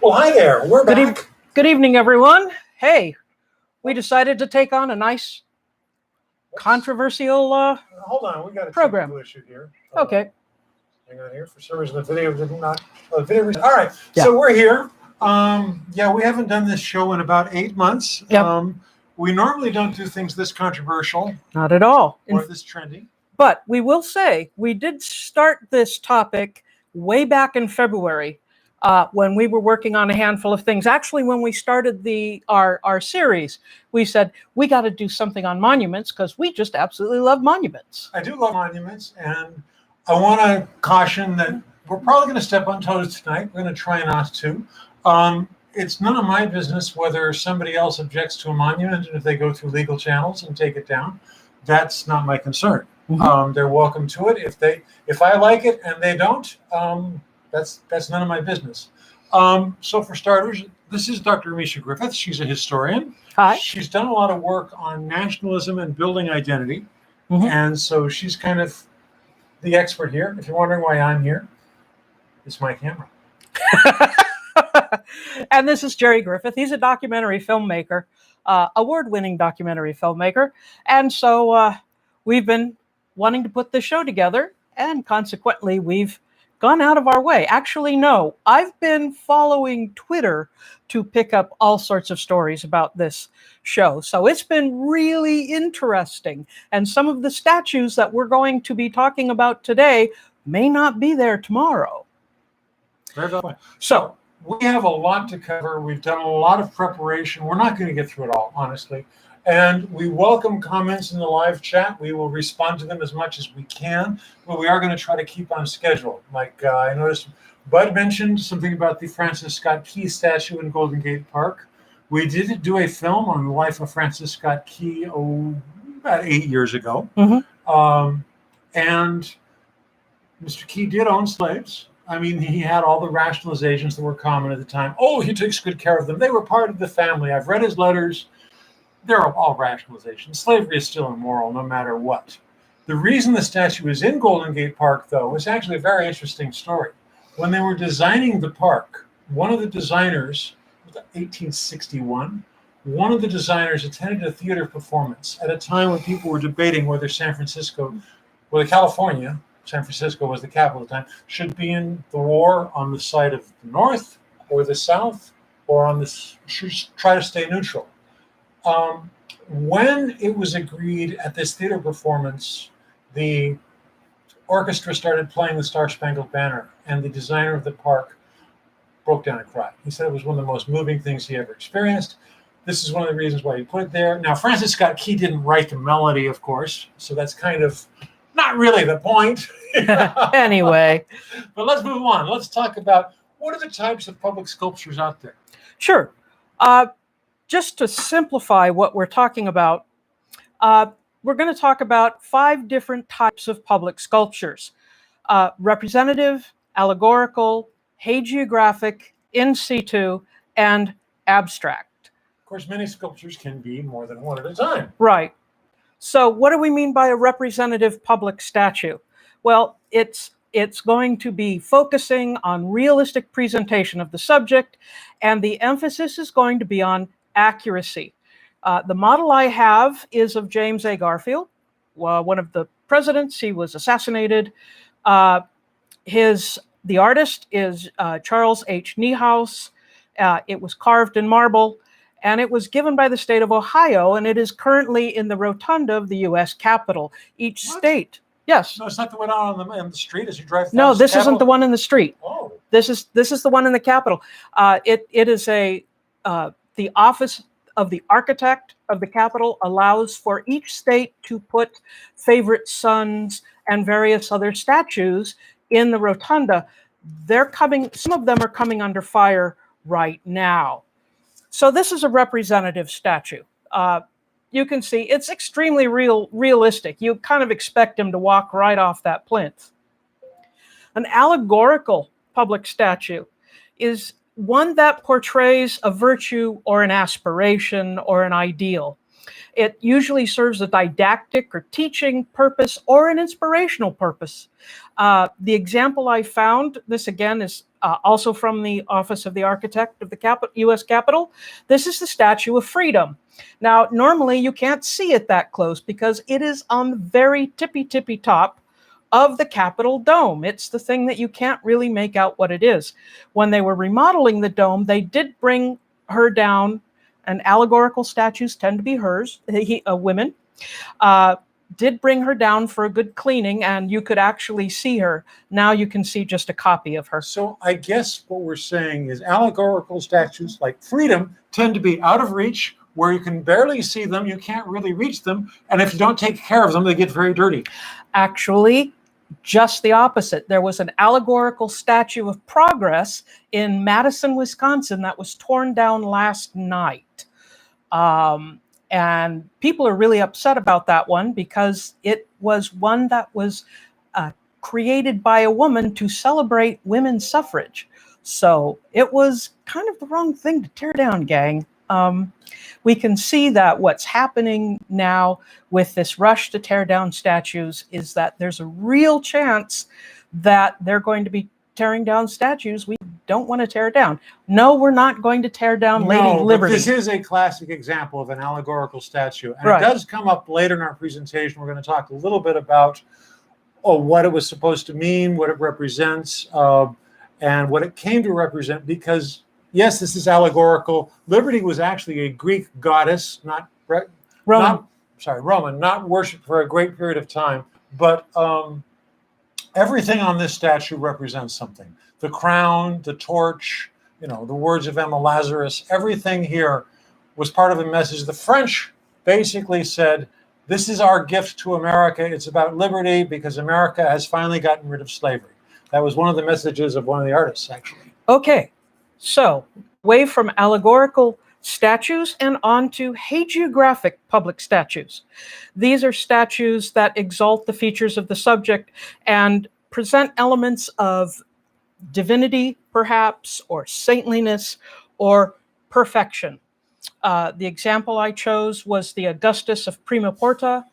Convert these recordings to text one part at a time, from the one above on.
Well, hi there. We're back. Good evening, everyone. Hey, we decided to take on a nice controversial Hold on, we got a program. technical issue here. Okay. Hang on here. For some reason, the video did not. All right. Yeah. So we're here. We haven't done this show in about 8 months. Yep. We normally don't do things this controversial Not at all. or this trendy. But we will say we did start this topic way back in February when we were working on a handful of things. Actually, when we started our series, we said we got to do something on monuments because we just absolutely love monuments. I do love monuments, and I want to caution that we're probably going to step on toes tonight. We're going to try not to. It's none of my business whether somebody else objects to a monument and if they go through legal channels and take it down. That's not my concern. Mm-hmm. They're welcome to it. If I like it and they don't, that's none of my business. So for starters, this is Dr. Misha Griffith. She's a historian. Hi. She's done a lot of work on nationalism and building identity. Mm-hmm. And so she's kind of the expert here. If you're wondering why I'm here, it's my camera. And this is Jerry Griffith. He's a documentary filmmaker, award-winning documentary filmmaker. And so we've been wanting to put this show together, and consequently, we've gone out of our way. Actually, no, I've been following Twitter to pick up all sorts of stories about this show. So it's been really interesting. And some of the statues that we're going to be talking about today may not be there tomorrow. Very good. So we have a lot to cover. We've done a lot of preparation. We're not going to get through it all, honestly. And we welcome comments in the live chat. We will respond to them as much as we can, but we are going to try to keep on schedule. Like I noticed Bud mentioned something about the Francis Scott Key statue in Golden Gate Park. We did do a film on the life of Francis Scott Key about 8 years ago. Mm-hmm. And Mr. Key did own slaves. I mean, he had all the rationalizations that were common at the time. Oh, he takes good care of them. They were part of the family. I've read his letters. They're all rationalizations. Slavery is still immoral no matter what. The reason the statue is in Golden Gate Park, though, is actually a very interesting story. When they were designing the park, one of the designers, 1861, one of the designers attended a theater performance at a time when people were debating whether California, San Francisco was the capital at the time, should be in the war on the side of the North or the South, or should try to stay neutral. When it was agreed at this theater performance, the orchestra started playing the Star-Spangled Banner, and the designer of the park broke down and cried. He said it was one of the most moving things he ever experienced. This is one of the reasons why he put it there. Now, Francis Scott Key didn't write the melody, of course, so that's kind of not really the point. Anyway. But let's move on. Let's talk about what are the types of public sculptures out there? Sure. Just to simplify what we're talking about, we're going to talk about 5 different types of public sculptures: representative, allegorical, hagiographic, in situ, and abstract. Of course, many sculptures can be more than one at a time. Right. So what do we mean by a representative public statue? Well, it's going to be focusing on realistic presentation of the subject, and the emphasis is going to be on accuracy. The model I have is of James A. Garfield, one of the presidents. He was assassinated. The artist is Charles H. Niehaus. It was carved in marble, and it was given by the state of Ohio, and it is currently in the rotunda of the U.S. Capitol. Each state. Yes. No, it's not the one out on the street as you drive past. No, this isn't the one in the street. Oh. This is the one in the Capitol. It is the office of the architect of the Capitol allows for each state to put favorite sons and various other statues in the rotunda. Some of them are coming under fire right now. So this is a representative statue. You can see it's extremely realistic. You kind of expect him to walk right off that plinth. An allegorical public statue is one that portrays a virtue or an aspiration or an ideal. It usually serves a didactic or teaching purpose or an inspirational purpose. The example I found, this again is also from the Office of the Architect of the U.S. Capitol. This is the Statue of Freedom. Now, normally you can't see it that close because it is on the very tippy top of the Capitol dome. It's the thing that you can't really make out what it is. When they were remodeling the dome, they did bring her down, and allegorical statues tend to be hers, women, did bring her down for a good cleaning, and you could actually see her. Now you can see just a copy of her. So I guess what we're saying is allegorical statues like freedom tend to be out of reach, where you can barely see them, you can't really reach them, and if you don't take care of them, they get very dirty. Actually, just the opposite. There was an allegorical statue of progress in Madison, Wisconsin that was torn down last night. And people are really upset about that one because it was one that was created by a woman to celebrate women's suffrage. So it was kind of the wrong thing to tear down, gang. We can see that what's happening now with this rush to tear down statues is that there's a real chance that they're going to be tearing down statues we don't want to tear down. No, we're not going to tear down Lady Liberty. But this is a classic example of an allegorical statue. And Right. It does come up later in our presentation. We're going to talk a little bit about what it was supposed to mean, what it represents, and what it came to represent, because yes, this is allegorical. Liberty was actually a Greek goddess, not Roman, not worshipped for a great period of time. But everything on this statue represents something. The crown, the torch, the words of Emma Lazarus, everything here was part of a message. The French basically said, this is our gift to America. It's about liberty because America has finally gotten rid of slavery. That was one of the messages of one of the artists, actually. Okay. So, away from allegorical statues and on to hagiographic public statues. These are statues that exalt the features of the subject and present elements of divinity, perhaps, or saintliness, or perfection. The example I chose was the Augustus of Prima Porta.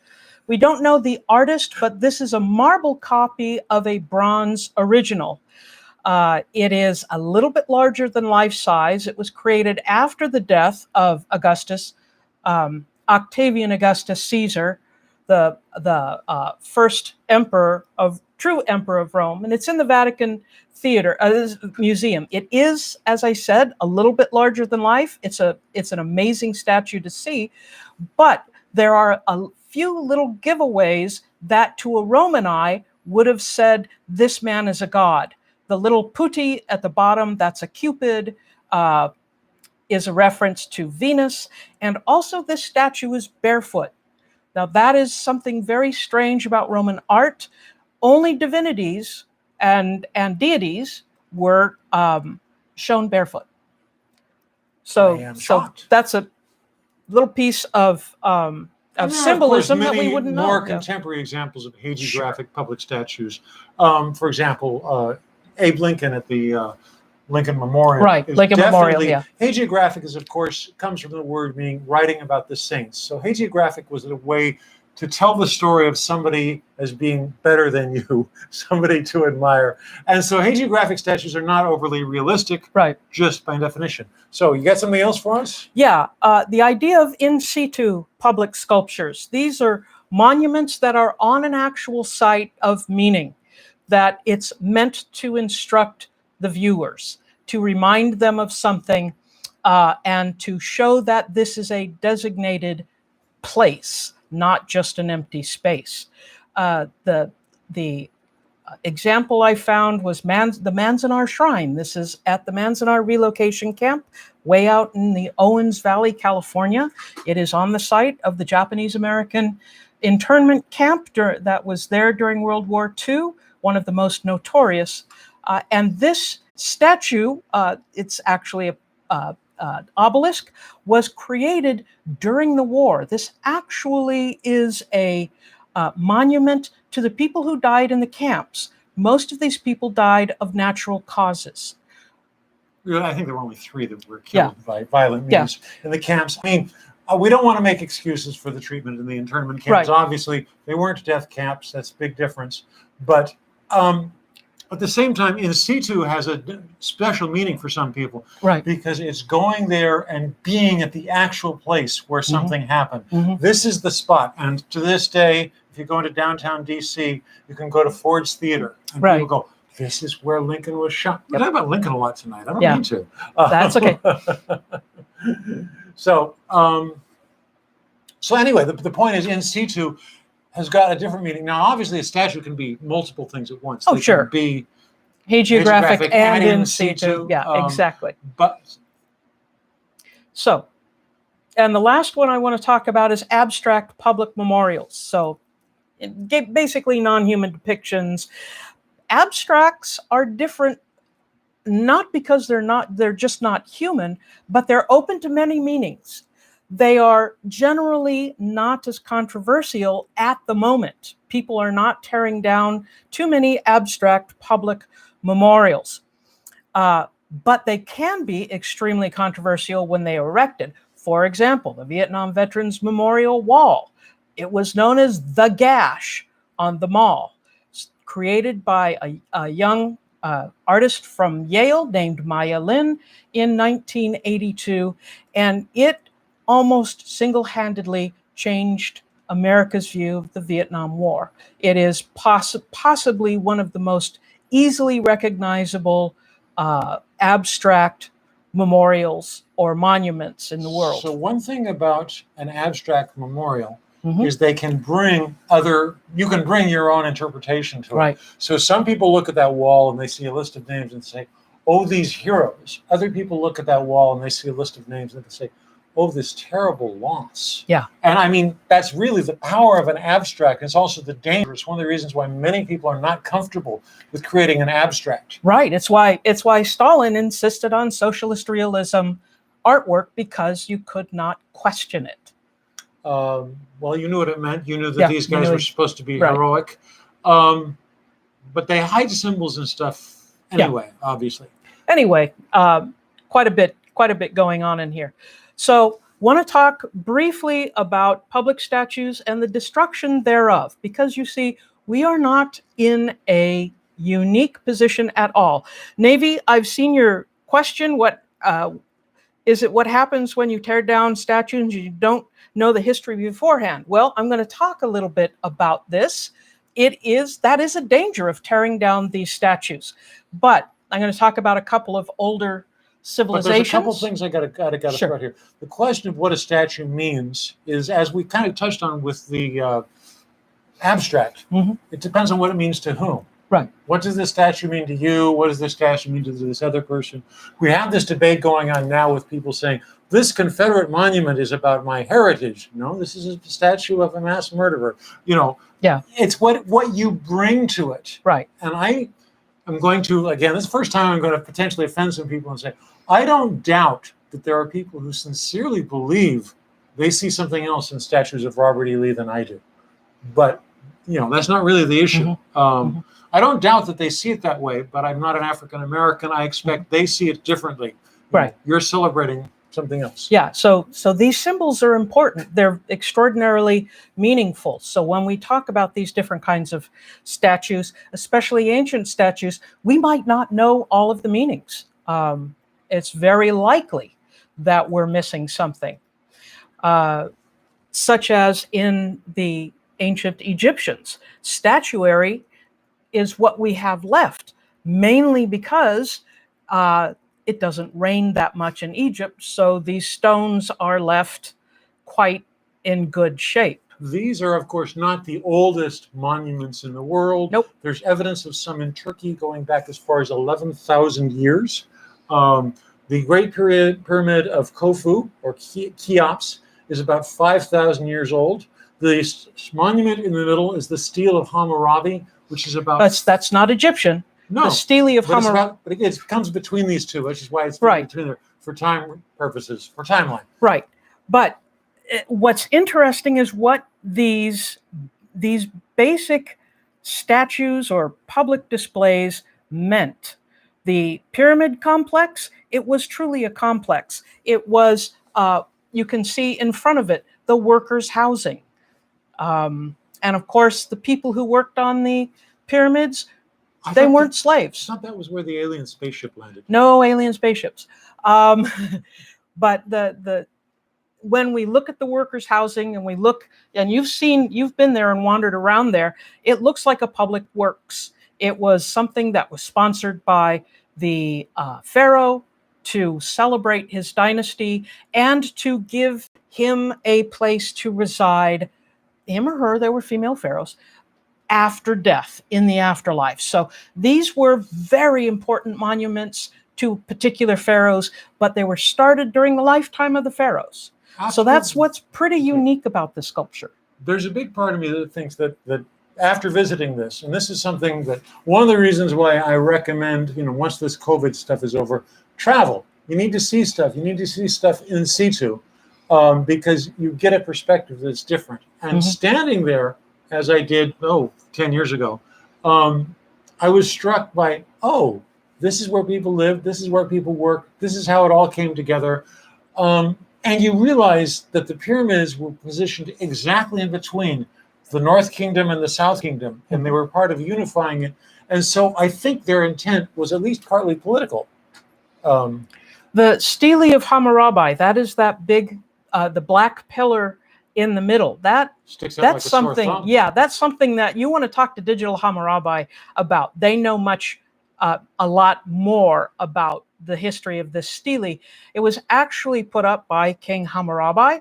We don't know the artist, but this is a marble copy of a bronze original. It is a little bit larger than life size. It was created after the death of Augustus, Octavian Augustus Caesar, the first true emperor of Rome, and it's in the Vatican Museum. It is, as I said, a little bit larger than life. It's an amazing statue to see, but there are a few little giveaways that to a Roman eye would have said this man is a god. The little putti at the bottom, that's a Cupid, is a reference to Venus. And also this statue is barefoot. Now that is something very strange about Roman art. Only divinities and deities were shown barefoot. So that's a little piece of symbolism that we wouldn't know. More contemporary examples of hagiographic public statues. For example, Abe Lincoln at the Lincoln Memorial. Right, Lincoln Memorial, yeah. Hagiographic is, of course, comes from the word meaning writing about the saints. So hagiographic was a way to tell the story of somebody as being better than you, somebody to admire. And so hagiographic statues are not overly realistic, right, just by definition. So you got something else for us? Yeah, the idea of in situ public sculptures. These are monuments that are on an actual site of meaning, that it's meant to instruct the viewers, to remind them of something, and to show that this is a designated place, not just an empty space. The example I found was the Manzanar Shrine. This is at the Manzanar relocation camp, way out in the Owens Valley, California. It is on the site of the Japanese-American internment camp that was there during World War II, one of the most notorious. And this statue, it's actually an obelisk, was created during the war. This actually is a monument to the people who died in the camps. Most of these people died of natural causes. I think there were only 3 that were killed by violent means in the camps. I mean, we don't want to make excuses for the treatment in the internment camps. Right. Obviously, they weren't death camps. That's a big difference. But at the same time, in situ has a special meaning for some people, Right. because it's going there and being at the actual place where something happened. This is the spot. And to this day, if you go into downtown DC, you can go to Ford's Theater, and people go, this is where Lincoln was shot. We're talking about Lincoln a lot tonight. I don't mean to. That's okay. So anyway, the point is, in situ has got a different meaning. Now, obviously, a statue can be multiple things at once. Oh, They sure. can be Hagiographic and in situ. Yeah, exactly. But so, and the last one I want to talk about is abstract public memorials. So, basically non-human depictions. Abstracts are different, not because they're just not human, but they're open to many meanings. They are generally not as controversial at the moment. People are not tearing down too many abstract public memorials. But they can be extremely controversial when they are erected. For example, the Vietnam Veterans Memorial Wall. It was known as the Gash on the Mall, created by a young artist from Yale named Maya Lin in 1982, and it almost single-handedly changed America's view of the Vietnam War. It is possibly one of the most easily recognizable abstract memorials or monuments in the world. So one thing about an abstract memorial is they can bring you can bring your own interpretation to it. So some people look at that wall and they see a list of names and say, oh, these heroes. Other people look at that wall and they see a list of names and they say, oh, this terrible loss. Yeah. And I mean, that's really the power of an abstract. It's also the danger. It's one of the reasons why many people are not comfortable with creating an abstract. Right. It's why Stalin insisted on socialist realism artwork, because you could not question it. Well, you knew what it meant. You knew that these guys were supposed to be heroic. But they hide symbols and stuff anyway, obviously. Anyway, quite a bit going on in here. So, want to talk briefly about public statues and the destruction thereof, because you see, we are not in a unique position at all. Navy, I've seen your question. What is it? What happens when you tear down statues and you don't know the history beforehand? Well, I'm going to talk a little bit about this. That is a danger of tearing down these statues. But I'm going to talk about a couple of older civilizations. But there's a couple things I got to throw out here. The question of what a statue means is, as we kind of touched on with the abstract, it depends on what it means to whom. Right. What does this statue mean to you? What does this statue mean to this other person? We have this debate going on now with people saying, this Confederate monument is about my heritage. No, this is a statue of a mass murderer. It's what you bring to it. Right. And I'm going to, again, this is the first time I'm going to potentially offend some people and say, I don't doubt that there are people who sincerely believe they see something else in statues of Robert E. Lee than I do. But, that's not really the issue. I don't doubt that they see it that way, but I'm not an African American. I expect they see it differently. Right. You're celebrating something else. Yeah. So these symbols are important. They're extraordinarily meaningful. So when we talk about these different kinds of statues, especially ancient statues, we might not know all of the meanings. It's very likely that we're missing something, such as in the ancient Egyptians. Statuary is what we have left, mainly because it doesn't rain that much in Egypt, so these stones are left quite in good shape. These are, of course, not the oldest monuments in the world. Nope. There's evidence of some in Turkey going back as far as 11,000 years. The Great Pyramid of Khufu, or Cheops, is about 5,000 years old. The monument in the middle is the Stele of Hammurabi, which is about... That's not Egyptian. No. The Stele of Hammurabi. But it comes between these two, which is why it's between there for time purposes, for timeline. Right. But what's interesting is what these basic statues or public displays meant. The pyramid complex, it was truly a complex. It was you can see in front of it the workers' housing. And of course, the people who worked on the pyramids, they weren't slaves. I thought that was where the alien spaceship landed. No alien spaceships. But when we look at the workers' housing and we look, and you've been there and wandered around there, it looks like a public works. It was something that was sponsored by the pharaoh to celebrate his dynasty and to give him a place to reside, him or her, there were female pharaohs, after death, in the afterlife. So these were very important monuments to particular pharaohs, but they were started during the lifetime of the pharaohs. So that's what's pretty unique about this sculpture. There's a big part of me that thinks that after visiting this, and this is something that one of the reasons why I recommend, once this COVID stuff is over, travel. You need to see stuff. You need to see stuff in situ, because you get a perspective that's different. And standing there, as I did, 10 years ago, I was struck by, this is where people live. This is where people work. This is how it all came together. And you realize that the pyramids were positioned exactly in between the North Kingdom and the South Kingdom, and they were part of unifying it. And so I think their intent was at least partly political. The Stele of Hammurabi, that is that big, the black pillar in the middle. That sticks out that's like a sore something. thumb. Yeah, that's something that you want to talk to Digital Hammurabi about. They know a lot more about the history of this stele. It was actually put up by King Hammurabi,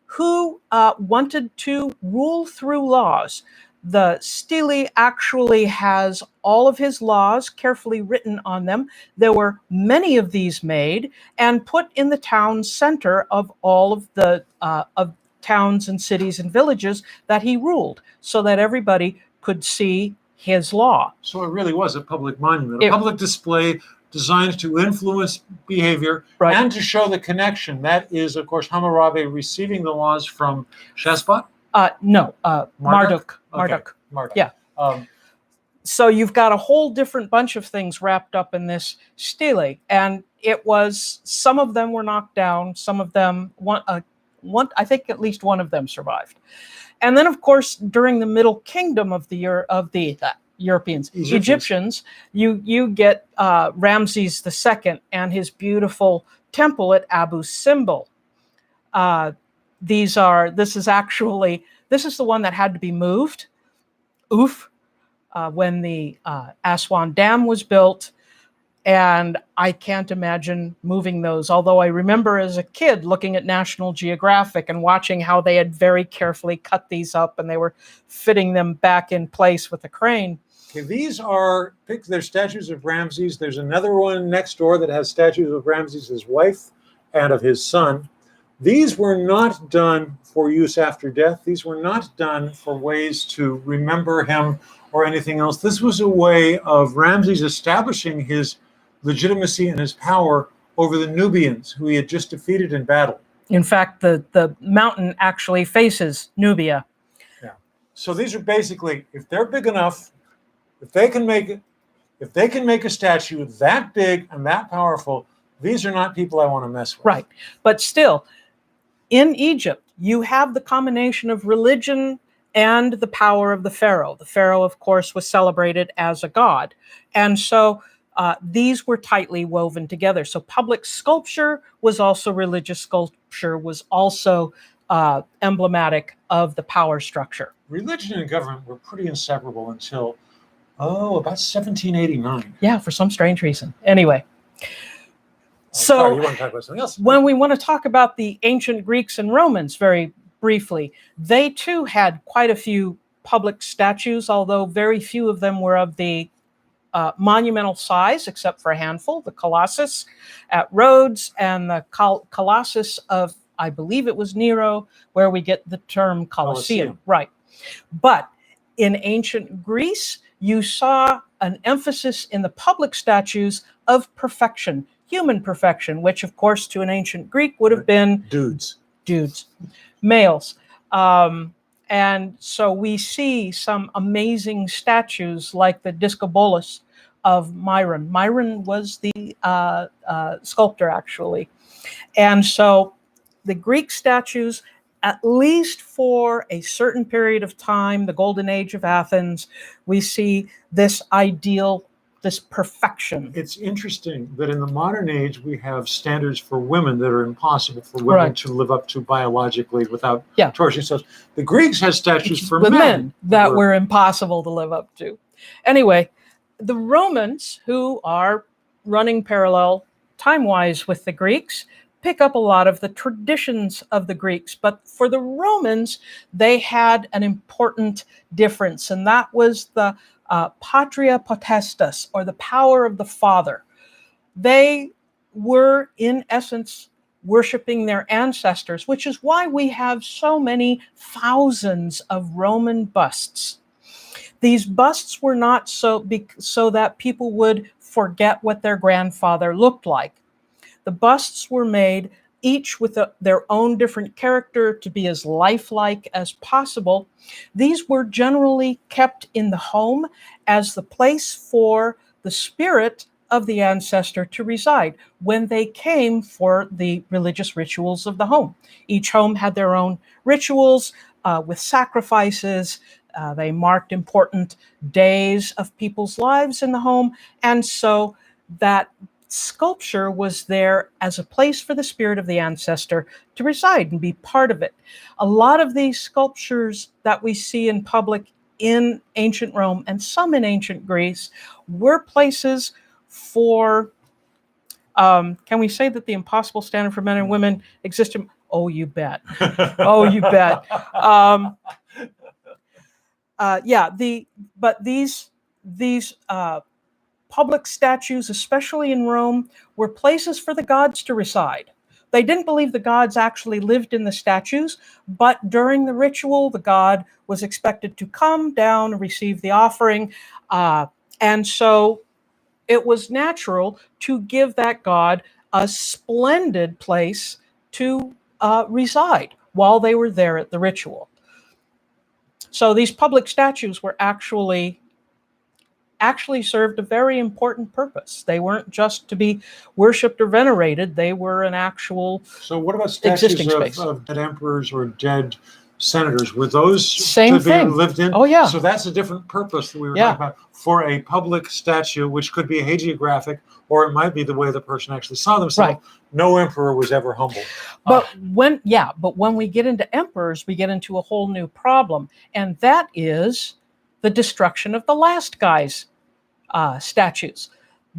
who wanted to rule through laws. The stele actually has all of his laws carefully written on them. There were many of these made and put in the town center of all of the of towns and cities and villages that he ruled, so that everybody could see his law. So it really was a public monument, a public display designed to influence behavior and to show the connection. That is, of course, Hammurabi receiving the laws from Shesbot? No, Marduk. Okay. Marduk. Yeah. So you've got a whole different bunch of things wrapped up in this stele, and it was, some of them were knocked down, some of them, I think at least one of them survived. And then, of course, during the Middle Kingdom of the Europeans, Egyptians, you get Ramses II and his beautiful temple at Abu Simbel. This is the one that had to be moved. When the Aswan Dam was built. And I can't imagine moving those, although I remember as a kid looking at National Geographic and watching how they had very carefully cut these up and they were fitting them back in place with a crane. Okay, they're statues of Ramses. There's another one next door that has statues of Ramses, his wife, and of his son. These were not done for use after death. These were not done for ways to remember him or anything else. This was a way of Ramses establishing his legitimacy and his power over the Nubians, who he had just defeated in battle. In fact, the mountain actually faces Nubia. Yeah. So these are basically, if they're big enough, if they can make a statue that big and that powerful, these are not people I want to mess with. Right. But still, in Egypt, you have the combination of religion and the power of the pharaoh. The pharaoh, of course, was celebrated as a god. And so these were tightly woven together. So public sculpture was also religious sculpture, was also emblematic of the power structure. Religion and government were pretty inseparable until, about 1789. Yeah, for some strange reason. Anyway. So sorry, you want to talk about something else? When we want to talk about the ancient Greeks and Romans very briefly, they too had quite a few public statues, although very few of them were of the monumental size, except for a handful, the Colossus at Rhodes and the Colossus of, I believe it was Nero, where we get the term Colosseum. Right. But in ancient Greece, you saw an emphasis in the public statues of perfection, human perfection, which of course to an ancient Greek would have been dudes, males. And so we see some amazing statues like the Discobolus of Myron. Myron was the sculptor, actually. And so the Greek statues, at least for a certain period of time, the Golden Age of Athens, we see this ideal, this perfection. It's interesting that in the modern age, we have standards for women that are impossible for women to live up to biologically without torturing themselves. The Greeks had statues for men that were impossible to live up to. Anyway, the Romans, who are running parallel time-wise with the Greeks, pick up a lot of the traditions of the Greeks. But for the Romans, they had an important difference, and that was the patria potestas, or the power of the father. They were, in essence, worshiping their ancestors, which is why we have so many thousands of Roman busts. These busts were not so that people would forget what their grandfather looked like. The busts were made each with their own different character to be as lifelike as possible. These were generally kept in the home as the place for the spirit of the ancestor to reside when they came for the religious rituals of the home. Each home had their own rituals with sacrifices. They marked important days of people's lives in the home. And so that sculpture was there as a place for the spirit of the ancestor to reside and be part of it. A lot of these sculptures that we see in public in ancient Rome and some in ancient Greece were places for, can we say that the impossible standard for men and women existed? Oh, you bet. Oh, you bet. But these public statues, especially in Rome, were places for the gods to reside. They didn't believe the gods actually lived in the statues, but during the ritual, the god was expected to come down and receive the offering. And so it was natural to give that god a splendid place to reside while they were there at the ritual. So these public statues were actually served a very important purpose. They weren't just to be worshipped or venerated. They were an actual So what about statues of dead emperors or dead senators? Were those Same to thing. be lived in? Oh, yeah. So that's a different purpose that we were talking about for a public statue, which could be hagiographic, or it might be the way the person actually saw themselves. Right. No emperor was ever humble. But when we get into emperors, we get into a whole new problem, and that is the destruction of the last guy's statues.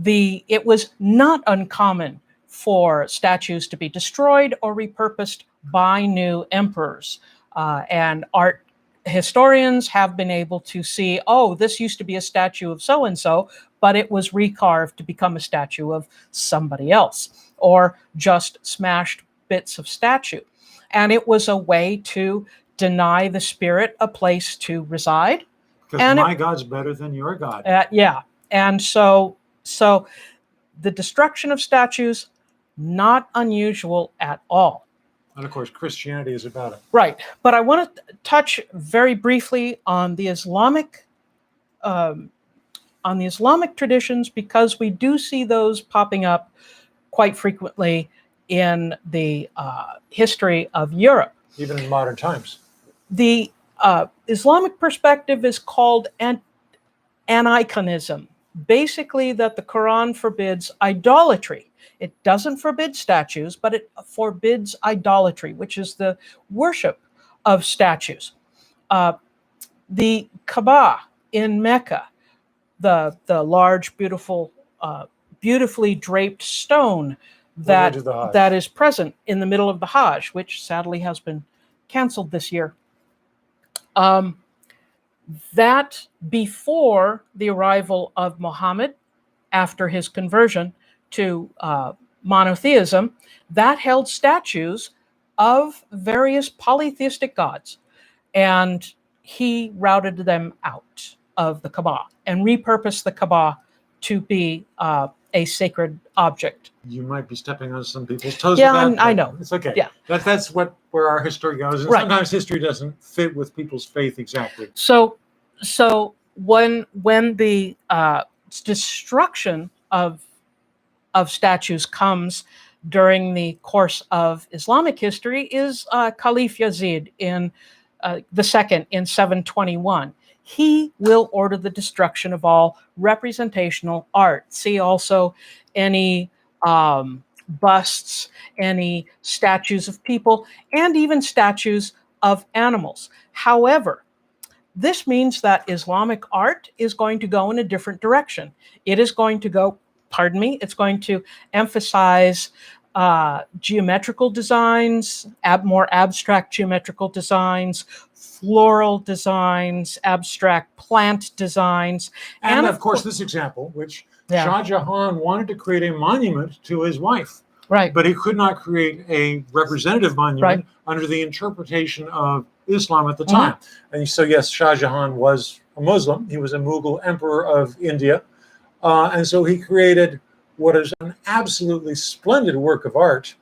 It was not uncommon for statues to be destroyed or repurposed by new emperors. And art historians have been able to see, oh, this used to be a statue of so-and-so, but it was recarved to become a statue of somebody else, or just smashed bits of statue. And it was a way to deny the spirit a place to reside. Because my God's better than your God. And so the destruction of statues, not unusual at all. And of course, Christianity is about it. Right. But I want to touch very briefly on the Islamic traditions, because we do see those popping up quite frequently in the history of Europe. Even in modern times. The Islamic perspective is called aniconism. Basically, that the Quran forbids idolatry. It doesn't forbid statues, but it forbids idolatry, which is the worship of statues. The Kaaba in Mecca, the large, beautiful, beautifully draped stone that is present in the middle of the Hajj, which sadly has been canceled this year. That before the arrival of Muhammad, after his conversion to monotheism, that held statues of various polytheistic gods. And he routed them out of the Kaaba and repurposed the Kaaba to be a sacred object. You might be stepping on some people's toes. Yeah, with that, I know. It's okay. Yeah. That's where our history goes. And sometimes history doesn't fit with people's faith exactly. So when the destruction of statues comes, during the course of Islamic history is Caliph Yazid in the second in 721. He will order the destruction of all representational art. See also any busts, any statues of people, and even statues of animals. However, this means that Islamic art is going to go in a different direction. It is going to go, it's going to emphasize geometrical designs, more abstract geometrical designs, floral designs, abstract plant designs. And of course, this example, which Shah Jahan wanted to create a monument to his wife. Right. But he could not create a representative monument under the interpretation of Islam at the time. And so, yes, Shah Jahan was a Muslim. He was a Mughal emperor of India. And so he created what is an absolutely splendid work of art,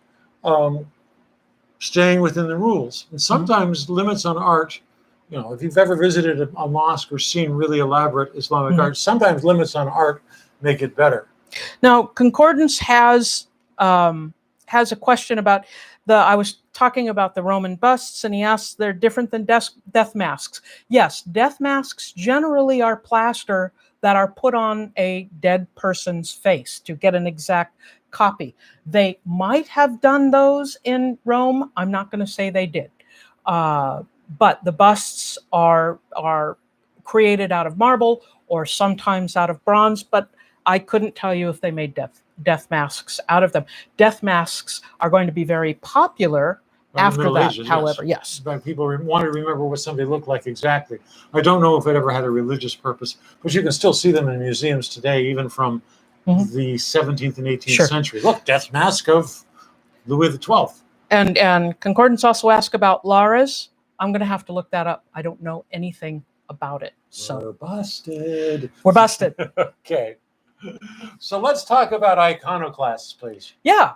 staying within the rules. And sometimes limits on art, you know, if you've ever visited a mosque or seen really elaborate Islamic art, sometimes limits on art make it better. Now, Concordance has a question about I was talking about the Roman busts, and he asks, they're different than death masks. Yes, death masks generally are plaster that are put on a dead person's face to get an exact copy. They might have done those in Rome. I'm not going to say they did. But the busts are created out of marble or sometimes out of bronze, but I couldn't tell you if they made death masks out of them. Death masks are going to be very popular after that, Ages, however, yes. But people want to remember what somebody looked like exactly. I don't know if it ever had a religious purpose, but you can still see them in museums today, even from the 17th and 18th century. Look, death mask of Louis XII. And Concordance also asked about Lares. I'm going to have to look that up. I don't know anything about it. So we're busted. We're busted. Okay. So let's talk about iconoclasts, please. Yeah.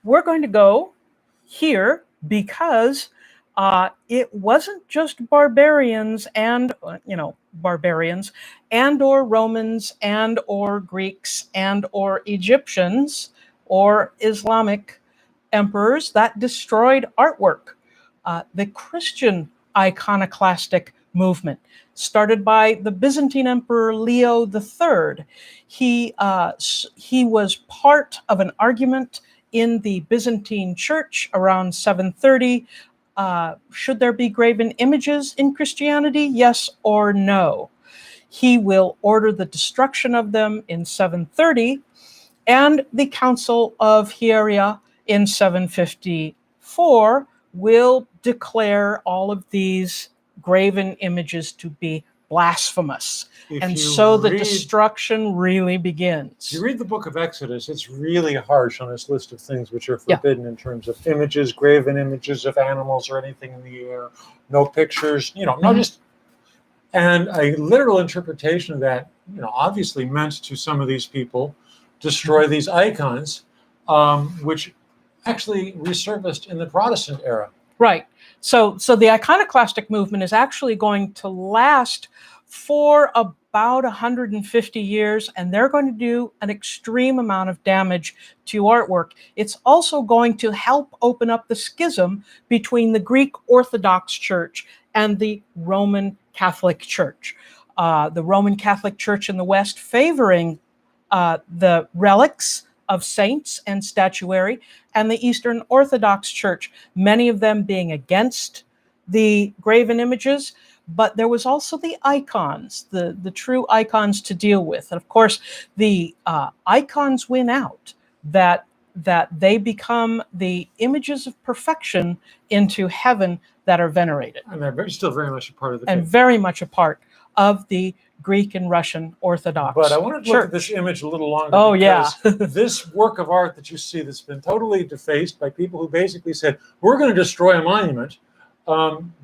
We're going to go here because it wasn't just barbarians and or Romans and or Greeks and or Egyptians or Islamic emperors that destroyed artwork. The Christian iconoclastic movement, started by the Byzantine Emperor Leo III. He was part of an argument in the Byzantine Church around 730. Should there be graven images in Christianity? Yes or no? He will order the destruction of them in 730, and the Council of Hieria in 754 will declare all of these graven images to be blasphemous. And so the destruction really begins. If you read the book of Exodus, it's really harsh on this list of things which are forbidden in terms of images, graven images of animals or anything in the air, no pictures, no just. And a literal interpretation of that, obviously meant to some of these people destroy these icons, which actually resurfaced in the Protestant era. Right. So the iconoclastic movement is actually going to last for about 150 years, and they're going to do an extreme amount of damage to artwork. It's also going to help open up the schism between the Greek Orthodox Church and the Roman Catholic Church. The Roman Catholic Church in the West favoring the relics of saints and statuary, and the Eastern Orthodox Church, many of them being against the graven images, but there was also the icons, the true icons to deal with. And of course, the icons win out, that they become the images of perfection into heaven that are venerated. And they're still very much a part of the faith. And very much a part of the Greek and Russian Orthodox. But I wanted to look at this image a little longer. Oh, yeah. This work of art that you see that's been totally defaced by people who basically said, we're going to destroy a monument.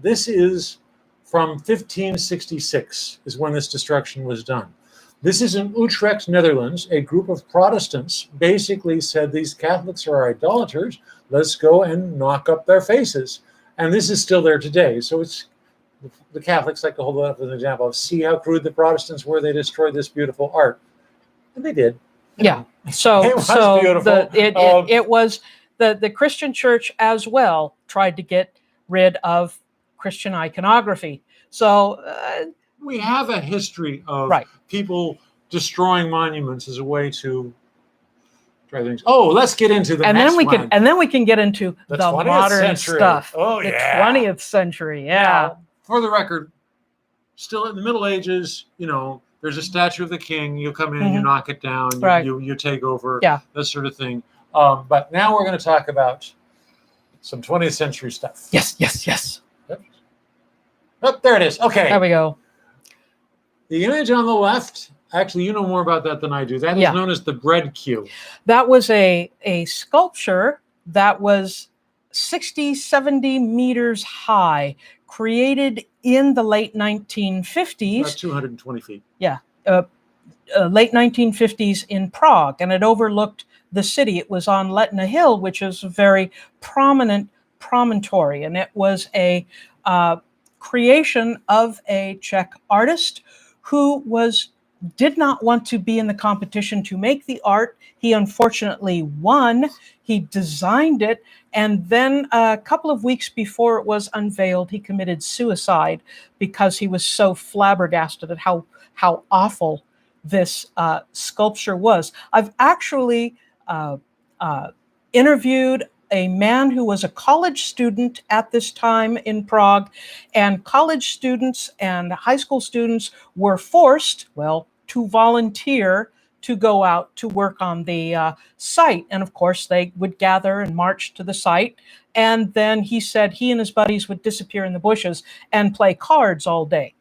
This is from 1566 is when this destruction was done. This is in Utrecht, Netherlands. A group of Protestants basically said, these Catholics are idolaters. Let's go and knock up their faces. And this is still there today. So it's the Catholics like to hold it up as an example of see how crude the Protestants were. They destroyed this beautiful art. And they did. Yeah. So It was beautiful. It was the Christian church as well tried to get rid of Christian iconography. So we have a history of right. people destroying monuments as a way to try things. Oh, let's get into the and next then we one. can and then we can get into the 20th modern century. stuff. Oh, the yeah. 20th century. Yeah. Now, for the record, still in the Middle Ages, you know, there's a statue of the king. You come in, you knock it down, Right. you take over, Yeah. that sort of thing. But now we're going to talk about some 20th century stuff. Yes, yes, yes. Oh, there it is. Okay. There we go. The image on the left, actually, you know more about that than I do. That is Yeah. known as the bread queue. That was a sculpture that was 60, 70 meters high, created in the late 1950s. About 220 feet. Yeah. Late 1950s in Prague, and it overlooked the city. It was on Letna Hill, which is a very prominent promontory, and it was a creation of a Czech artist who did not want to be in the competition to make the art. He unfortunately won. He designed it, and then a couple of weeks before it was unveiled, he committed suicide because he was so flabbergasted at how awful this sculpture was. I've actually interviewed a man who was a college student at this time in Prague, and college students and high school students were forced, to volunteer to go out to work on the site. And of course, they would gather and march to the site. And then he said he and his buddies would disappear in the bushes and play cards all day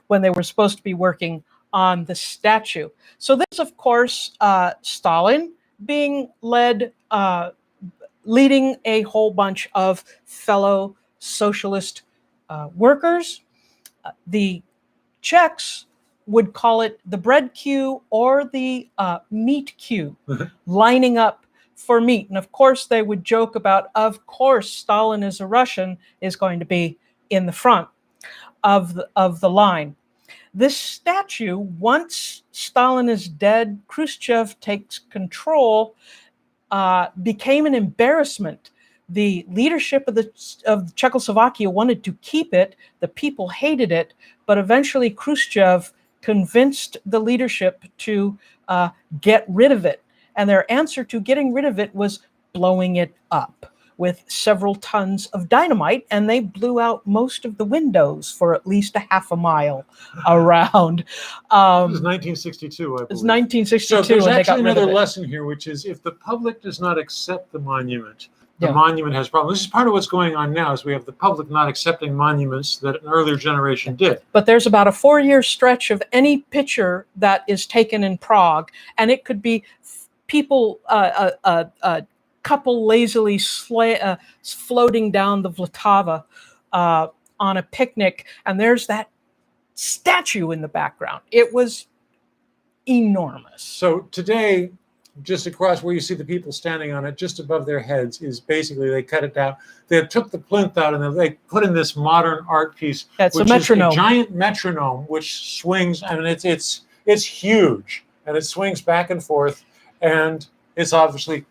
when they were supposed to be working on the statue. So this, of course, Stalin being leading a whole bunch of fellow socialist workers. The Czechs would call it the bread queue or the meat queue, lining up for meat. And of course, they would joke about, of course, Stalin is a Russian, is going to be in the front of the line. This statue, once Stalin is dead, Khrushchev takes control, became an embarrassment. The leadership of Czechoslovakia wanted to keep it. The people hated it, but eventually Khrushchev convinced the leadership to get rid of it. And their answer to getting rid of it was blowing it up with several tons of dynamite, and they blew out most of the windows for at least a half a mile around. It was 1962, I believe. It was 1962. So there's and they actually got rid of another it. lesson here, which is if the public does not accept the monument, the Yeah. monument has problems. This is part of what's going on now, is we have the public not accepting monuments that an earlier generation did. But there's about a 4-year stretch of any picture that is taken in Prague, and it could be people, couple lazily floating down the Vltava on a picnic, and there's that statue in the background. It was enormous. So today, just across where you see the people standing on it, just above their heads, is basically they cut it down. They took the plinth out and then they put in this modern art piece, That's a which metronome. is a giant metronome, which swings. I mean, it's huge, and it swings back and forth, and it's obviously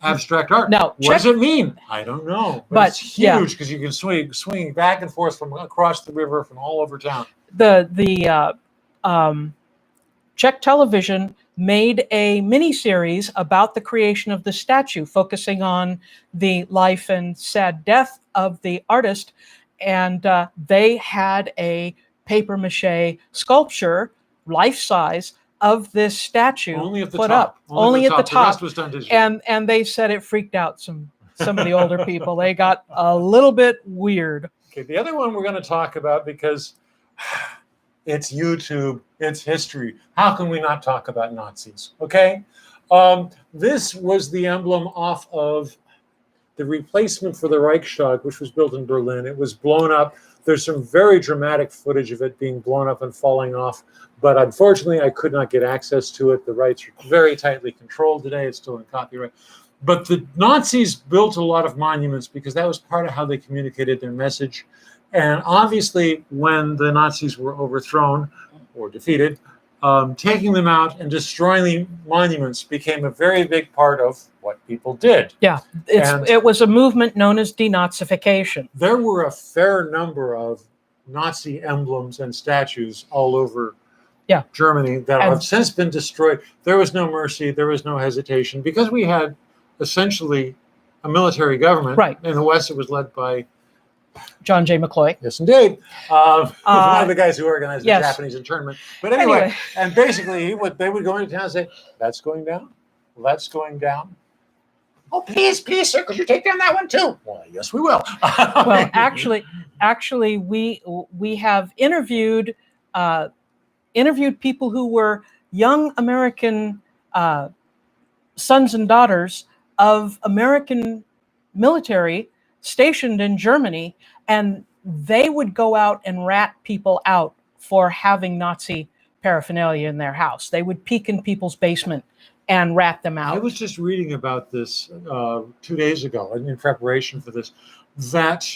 abstract art. Now, what does it mean? I don't know, but it's huge because you can swing back and forth from across the river, from all over town. The Czech television made a mini-series about the creation of the statue, focusing on the life and sad death of the artist, and they had a papier-mâché sculpture, life-size, of this statue only at the put top. up. Only at the The top. rest was done digitally. And they said it freaked out some of the older people. They got a little bit weird. Okay, the other one we're going to talk about, because it's YouTube, it's history. How can we not talk about Nazis? Okay, this was the emblem off of the replacement for the Reichstag, which was built in Berlin. It was blown up. There's some very dramatic footage of it being blown up and falling off, but unfortunately I could not get access to it. The rights are very tightly controlled today. It's still in copyright. But the Nazis built a lot of monuments because that was part of how they communicated their message. And obviously when the Nazis were overthrown or defeated, taking them out and destroying the monuments became a very big part of what people did. Yeah, it was a movement known as denazification. There were a fair number of Nazi emblems and statues all over Germany that have since been destroyed. There was no mercy. There was no hesitation because we had essentially a military government. Right. In the West, it was led by John J. McCloy. Yes, indeed. One of the guys who organized the Japanese internment. But anyway, and basically they would go into town and say, that's going down. That's going down. Oh, please, sir, could you take down that one too? Well, yes, we will. Well, actually, we have interviewed people who were young American sons and daughters of American military stationed in Germany, and they would go out and rat people out for having Nazi paraphernalia in their house. They would peek in people's basement and rat them out. I was just reading about this 2 days ago in preparation for this, that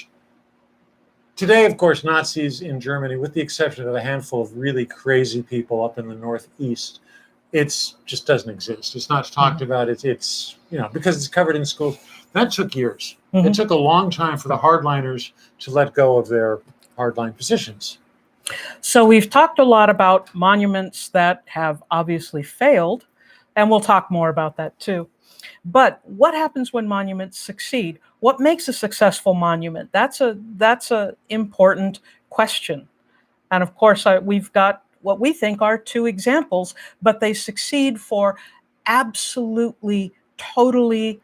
today, of course, Nazis in Germany, with the exception of a handful of really crazy people up in the Northeast, it's just doesn't exist. It's not talked about. It's because it's covered in schools. That took years. It took a long time for the hardliners to let go of their hardline positions. So we've talked a lot about monuments that have obviously failed, and we'll talk more about that too. But what happens when monuments succeed? What makes a successful monument? That's a important question. And of course, we've got what we think are two examples, but they succeed for absolutely, totally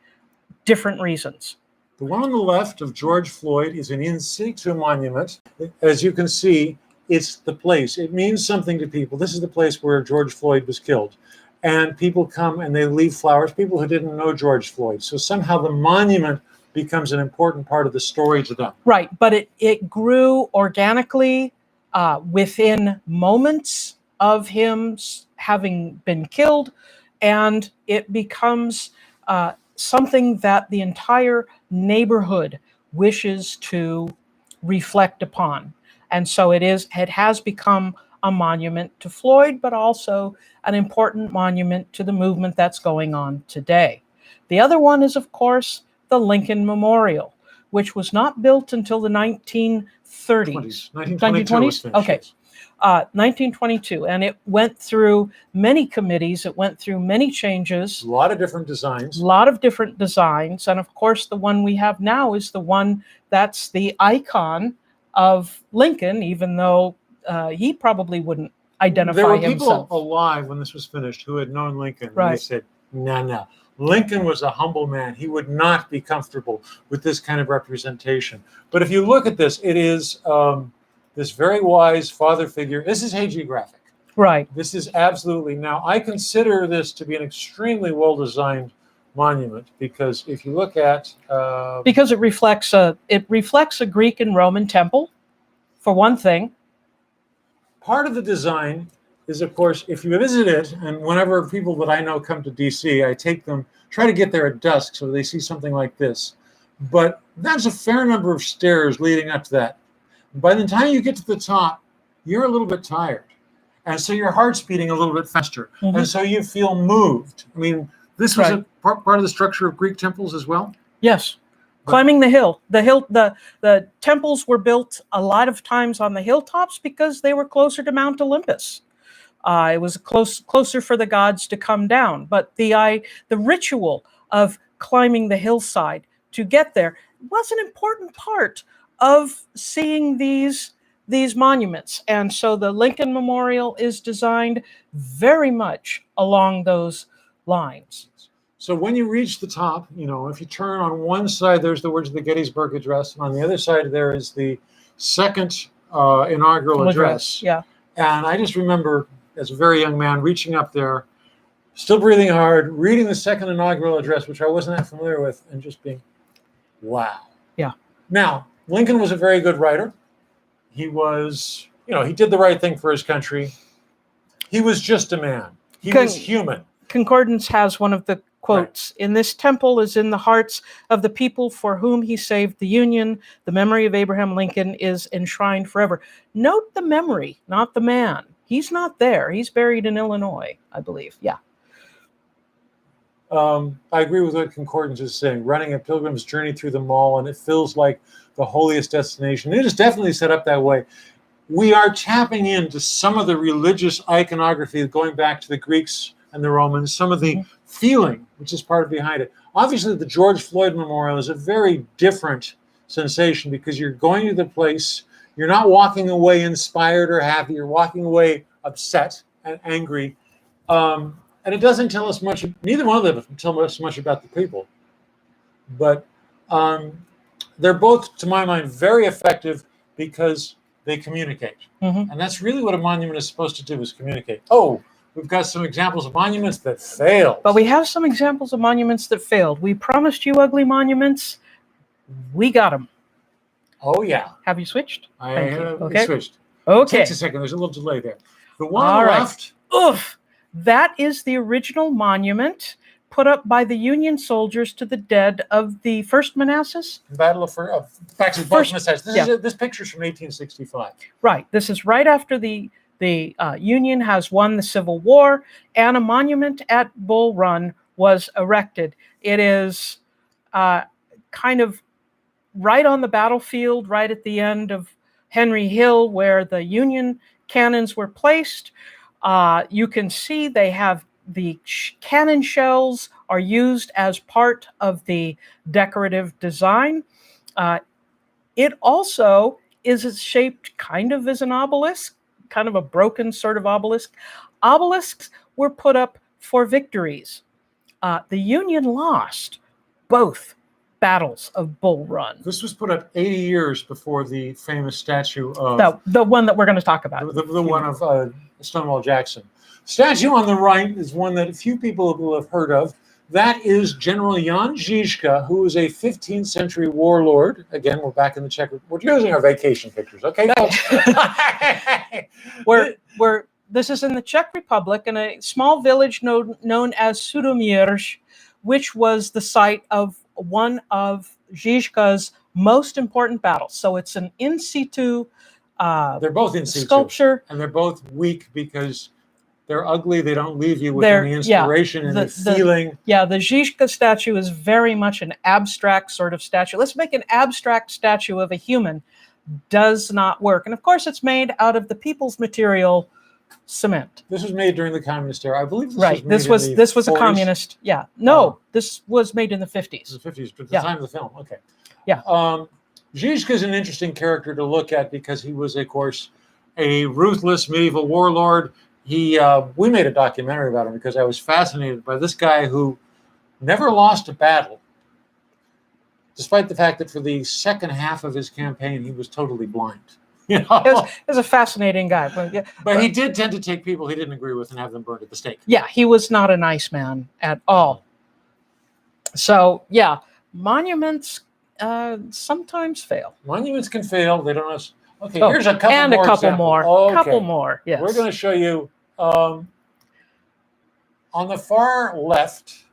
different reasons. The one on the left of George Floyd is an in situ monument. As you can see, it's the place. It means something to people. This is the place where George Floyd was killed. And people come and they leave flowers, people who didn't know George Floyd. So somehow the monument becomes an important part of the story to them. Right, but it grew organically within moments of him having been killed, and it becomes something that the entire neighborhood wishes to reflect upon. And so it has become a monument to Floyd, but also an important monument to the movement that's going on today. The other one is, of course, the Lincoln Memorial, which was not built until the 1930s. 1920s? Okay. 1922. And it went through many committees. It went through many changes. A lot of different designs. And of course, the one we have now is the one that's the icon of Lincoln, even though he probably wouldn't identify himself. There were people alive when this was finished who had known Lincoln. Right. And they said, no. Lincoln was a humble man. He would not be comfortable with this kind of representation. But if you look at this, it is this very wise father figure. This is hagiographic. Right. This is absolutely. Now, I consider this to be an extremely well-designed monument because if you look at... because it reflects a Greek and Roman temple, for one thing. Part of the design is, of course, if you visit it, and whenever people that I know come to DC, I take them, try to get there at dusk so they see something like this. But that's a fair number of stairs leading up to that. By the time you get to the top, you're a little bit tired. And so your heart's beating a little bit faster. And so you feel moved. I mean, this was a part of the structure of Greek temples as well? Yes. Climbing the hill. The temples were built a lot of times on the hilltops because they were closer to Mount Olympus. It was closer for the gods to come down. But the ritual of climbing the hillside to get there was an important part of seeing these monuments. And so the Lincoln Memorial is designed very much along those lines. So when you reach the top, if you turn on one side, there's the words of the Gettysburg Address, and on the other side there is the second inaugural address. Yeah. And I just remember, as a very young man, reaching up there, still breathing hard, reading the second inaugural address, which I wasn't that familiar with, and just being, wow. Yeah. Now, Lincoln was a very good writer. He was, he did the right thing for his country. He was just a man. He was human. Concordance has one of the quotes, "In this temple is in the hearts of the people for whom he saved the Union. The memory of Abraham Lincoln is enshrined forever." Note the memory, not the man. He's not there. He's buried in Illinois, I believe. Yeah. I agree with what Concordance is saying. Running a pilgrim's journey through the mall, and it feels like the holiest destination. It is definitely set up that way. We are tapping into some of the religious iconography going back to the Greeks and the Romans, some of the feeling, which is part of behind it. Obviously, the George Floyd Memorial is a very different sensation because you're going to the place, you're not walking away inspired or happy, you're walking away upset and angry. And it doesn't tell us much, neither one of them tell us much about the people. But they're both, to my mind, very effective because they communicate. And that's really what a monument is supposed to do, is communicate. Oh, we've got some examples of monuments that failed. But we have some examples of monuments that failed. We promised you ugly monuments. We got them. Oh, yeah. Have you switched? I have switched. Okay. It takes a second. There's a little delay there. The one on the left. Oof. That is the original monument put up by the Union soldiers to the dead of the First Manassas. Battle of Manassas. This picture's from 1865. Right. This is right after the Union has won the Civil War, and a monument at Bull Run was erected. It is kind of right on the battlefield, right at the end of Henry Hill, where the Union cannons were placed. You can see they have the cannon shells are used as part of the decorative design. It also is shaped kind of as an obelisk, kind of a broken sort of obelisk. Obelisks were put up for victories. The Union lost both battles of Bull Run. This was put up 80 years before the famous statue of... The one that we're going to talk about. The one of Stonewall Jackson. Statue on the right is one that a few people will have heard of. That is General Jan Žižka, who was a 15th century warlord. Again, we're back in the Czech. We're using our vacation pictures, okay? This is in the Czech Republic, in a small village known as Sudomierz, which was the site of one of Žižka's most important battles. So it's an in situ they're both in situ sculpture. And they're both weak because they're ugly. They don't leave you with any inspiration and the feeling. The Žižka statue is very much an abstract sort of statue. Let's make an abstract statue of a human. Does not work. And of course, it's made out of the people's material, cement. This was made during the communist era. I believe this was a communist. Yeah. No, this was made in the 50s. The 50s, but the time of the film. Okay. Yeah. Žižka is an interesting character to look at because he was, of course, a ruthless medieval warlord. We made a documentary about him because I was fascinated by this guy who never lost a battle, despite the fact that for the second half of his campaign, he was totally blind. You know? He was a fascinating guy. But he did tend to take people he didn't agree with and have them burned at the stake. Yeah, he was not a nice man at all. So, yeah, monuments sometimes fail. Monuments can fail. They don't know. Okay, here's a couple more. And a couple examples. more. Okay. Couple more, yes. We're going to show you on the far left.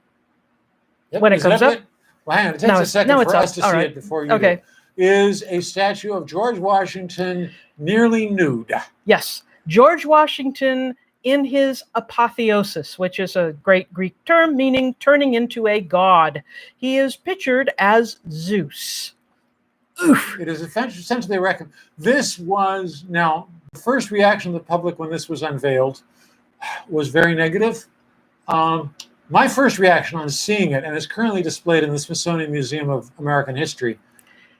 When it comes up? Well, hang on. It takes a second for us to see it before you do. Is a statue of George Washington nearly nude. Yes. George Washington in his apotheosis, which is a great Greek term meaning turning into a god. He is pictured as Zeus. Oof. It is essentially this was, now, the first reaction of the public when this was unveiled was very negative. My first reaction on seeing it, and it's currently displayed in the Smithsonian Museum of American History,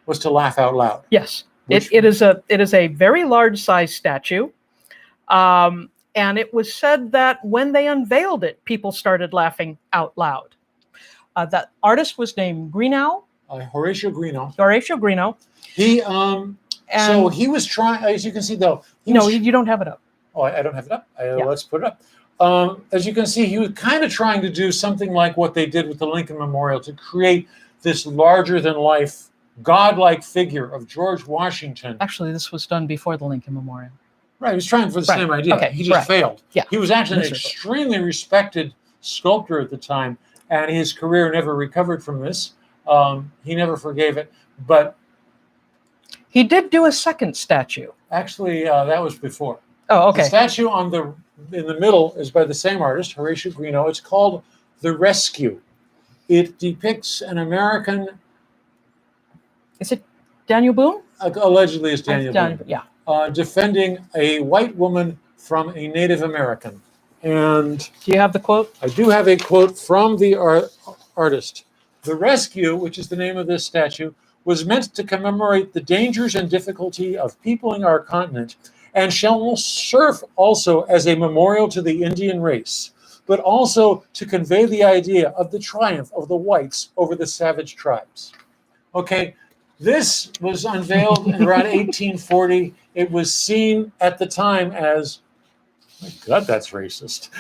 was to laugh out loud. Yes, it is a very large size statue, and it was said that when they unveiled it, people started laughing out loud. That artist was named Greenough. Horatio Greenough. Horatio Greenough. So he was trying, as you can see, though. You don't have it up. Oh, I don't have it up. Let's put it up. As you can see, he was kind of trying to do something like what they did with the Lincoln Memorial to create this larger-than-life, godlike figure of George Washington. Actually, this was done before the Lincoln Memorial. Right, he was trying for the same idea. Okay, he just failed. Yeah. He was actually an extremely respected sculptor at the time, and his career never recovered from this. He never forgave it, but he did do a second statue. Actually, that was before. Oh, The okay. statue in the middle is by the same artist, Horatio Greenough. It's called The Rescue. It depicts an American. Is it Daniel Boone? Allegedly, it's Daniel Boone. Yeah. Defending a white woman from a Native American. And do you have the quote? I do have a quote from the artist. The Rescue, which is the name of this statue, was meant to commemorate the dangers and difficulty of peopling our continent, and shall serve also as a memorial to the Indian race, but also to convey the idea of the triumph of the whites over the savage tribes. Okay, this was unveiled in around 1840. It was seen at the time as, my God, that's racist.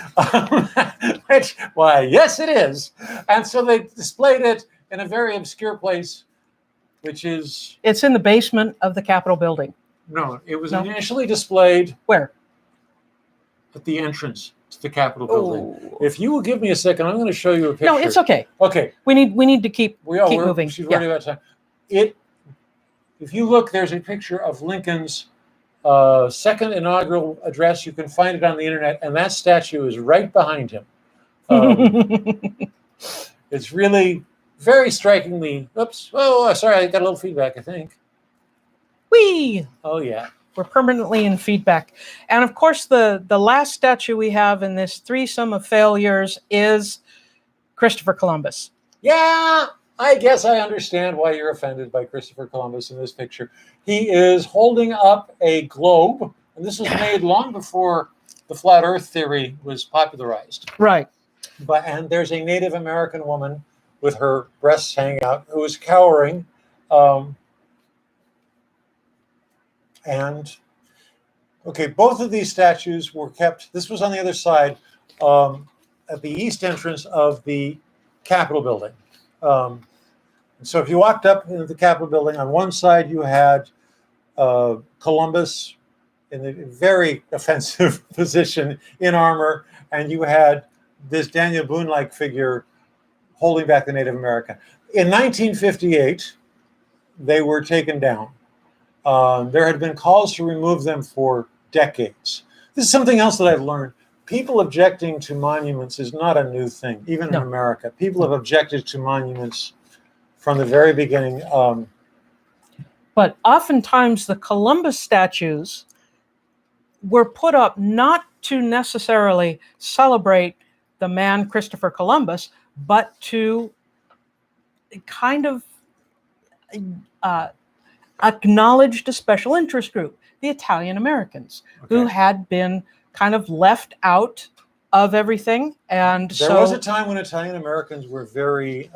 Which, why, yes, it is. And so they displayed it in a very obscure place, which is... It's in the basement of the Capitol building. No, it was initially displayed... Where? At the entrance to the Capitol building. If you will give me a second, I'm going to show you a picture. No, it's okay. Okay. We need to keep moving. She's running out of time. If you look, there's a picture of Lincoln's second inaugural address. You can find it on the internet, and that statue is right behind him. It's really very strikingly. Oops. Oh, sorry, I got a little feedback, I think. Whee! Oh, yeah. We're permanently in feedback. And of course, the last statue we have in this threesome of failures is Christopher Columbus. Yeah, I guess I understand why you're offended by Christopher Columbus in this picture. He is holding up a globe, and this was made long before the flat earth theory was popularized. Right. And there's a Native American woman with her breasts hanging out who is cowering. And okay, both of these statues were kept. This was on the other side at the east entrance of the Capitol building. So if you walked up into the Capitol building, on one side you had Columbus in a very offensive position in armor, and you had this Daniel Boone-like figure holding back the Native American. In 1958, they were taken down. There had been calls to remove them for decades. This is something else that I've learned. People objecting to monuments is not a new thing, even in America. People have objected to monuments from the very beginning. But oftentimes the Columbus statues were put up not to necessarily celebrate the man Christopher Columbus, but to kind of acknowledged a special interest group, the Italian Americans, who had been kind of left out of everything. And there was a time when Italian Americans were very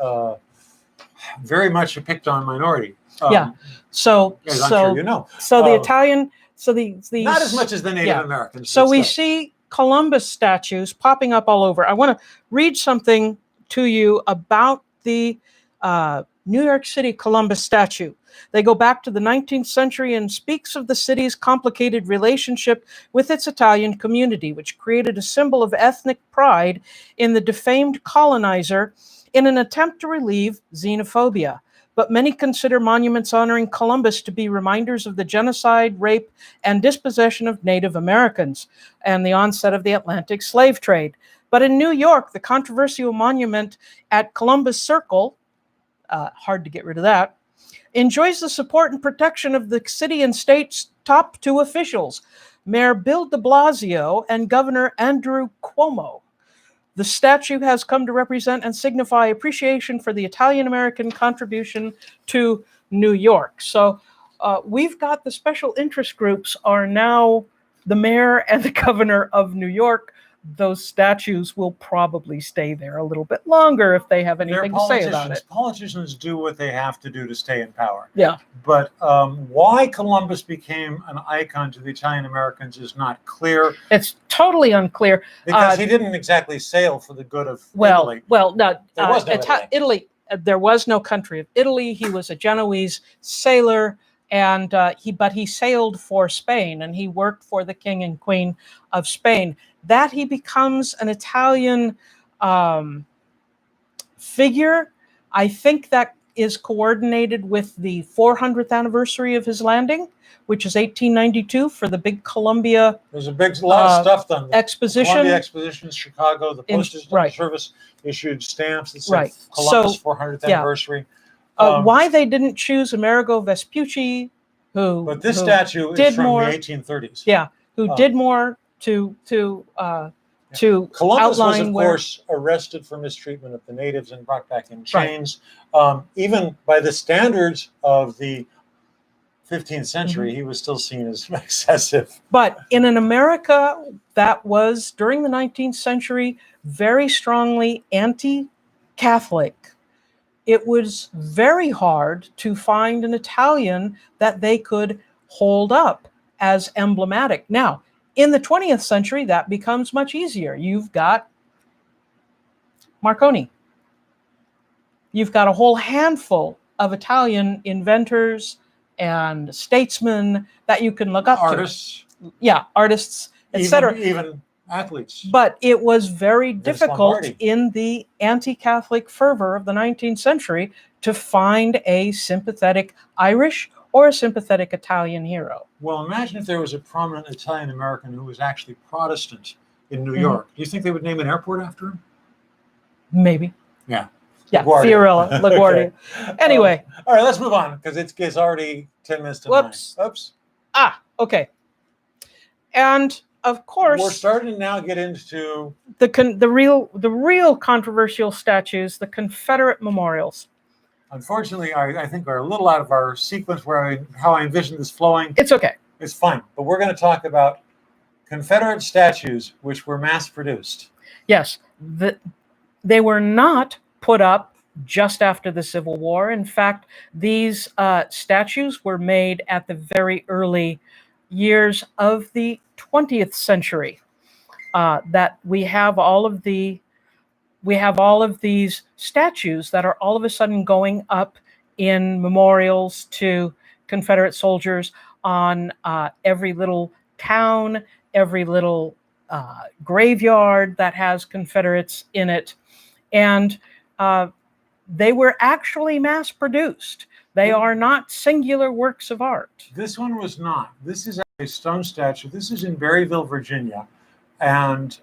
much a picked on minority. So I'm sure you know. So the Italian, so the not as much as the Native Americans. So we see Columbus statues popping up all over. I want to read something to you about the New York City Columbus statue. They go back to the 19th century and speaks of the city's complicated relationship with its Italian community, which created a symbol of ethnic pride in the defamed colonizer in an attempt to relieve xenophobia. But many consider monuments honoring Columbus to be reminders of the genocide, rape, and dispossession of Native Americans and the onset of the Atlantic slave trade. But in New York, the controversial monument at Columbus Circle, hard to get rid of that, enjoys the support and protection of the city and state's top two officials, Mayor Bill de Blasio and Governor Andrew Cuomo. The statue has come to represent and signify appreciation for the Italian-American contribution to New York. So we've got the special interest groups are now the mayor and the governor of New York. Those statues will probably stay there a little bit longer if they have anything to say about it. Politicians do what they have to do to stay in power. Yeah. But why Columbus became an icon to the Italian Americans is not clear. It's totally unclear. Because he didn't exactly sail for the good of Italy. Well, no, there was no Italy. There was no country of Italy. He was a Genoese sailor, and he sailed for Spain, and he worked for the King and Queen of Spain. That he becomes an Italian figure, I think that is coordinated with the 400th anniversary of his landing, which is 1892 for the big Columbia. There's a lot of stuff done. Exposition. Columbia Exposition, Chicago. The Postage Service issued stamps that said Columbus 400th anniversary. Why they didn't choose Amerigo Vespucci, but this statue is from the 1830s. Yeah, who did more to Columbus was, outline of course, arrested for mistreatment of the natives and brought back in chains. Even by the standards of the 15th century, he was still seen as excessive. But in an America that was, during the 19th century, very strongly anti-Catholic, it was very hard to find an Italian that they could hold up as emblematic. Now, in the 20th century, that becomes much easier. You've got Marconi. You've got a whole handful of Italian inventors and statesmen that you can look up artists. to. Yeah, artists, etc. Even athletes. But it was very difficult in the anti-Catholic fervor of the 19th century to find a sympathetic Irish or a sympathetic Italian hero. Well, imagine if there was a prominent Italian American who was actually Protestant in New York. Do you think they would name an airport after him? Maybe. Yeah. Yeah, Fiorella, LaGuardia. Okay. Anyway. All right, let's move on because it's already 10 minutes to 9. Oops. Okay. And of course, we're starting to now get into the real controversial statues, the Confederate memorials. Unfortunately, I think we're a little out of our sequence how I envision this flowing. It's okay. It's fine. But we're going to talk about Confederate statues which were mass-produced. Yes. They were not put up just after the Civil War. In fact, these statues were made at the very early years of the 20th century. That we have all of these statues that are all of a sudden going up in memorials to Confederate soldiers on every little town, every little graveyard that has Confederates in it. And they were actually mass-produced. They are not singular works of art. This one was not. This is a stone statue. This is in Berryville, Virginia. And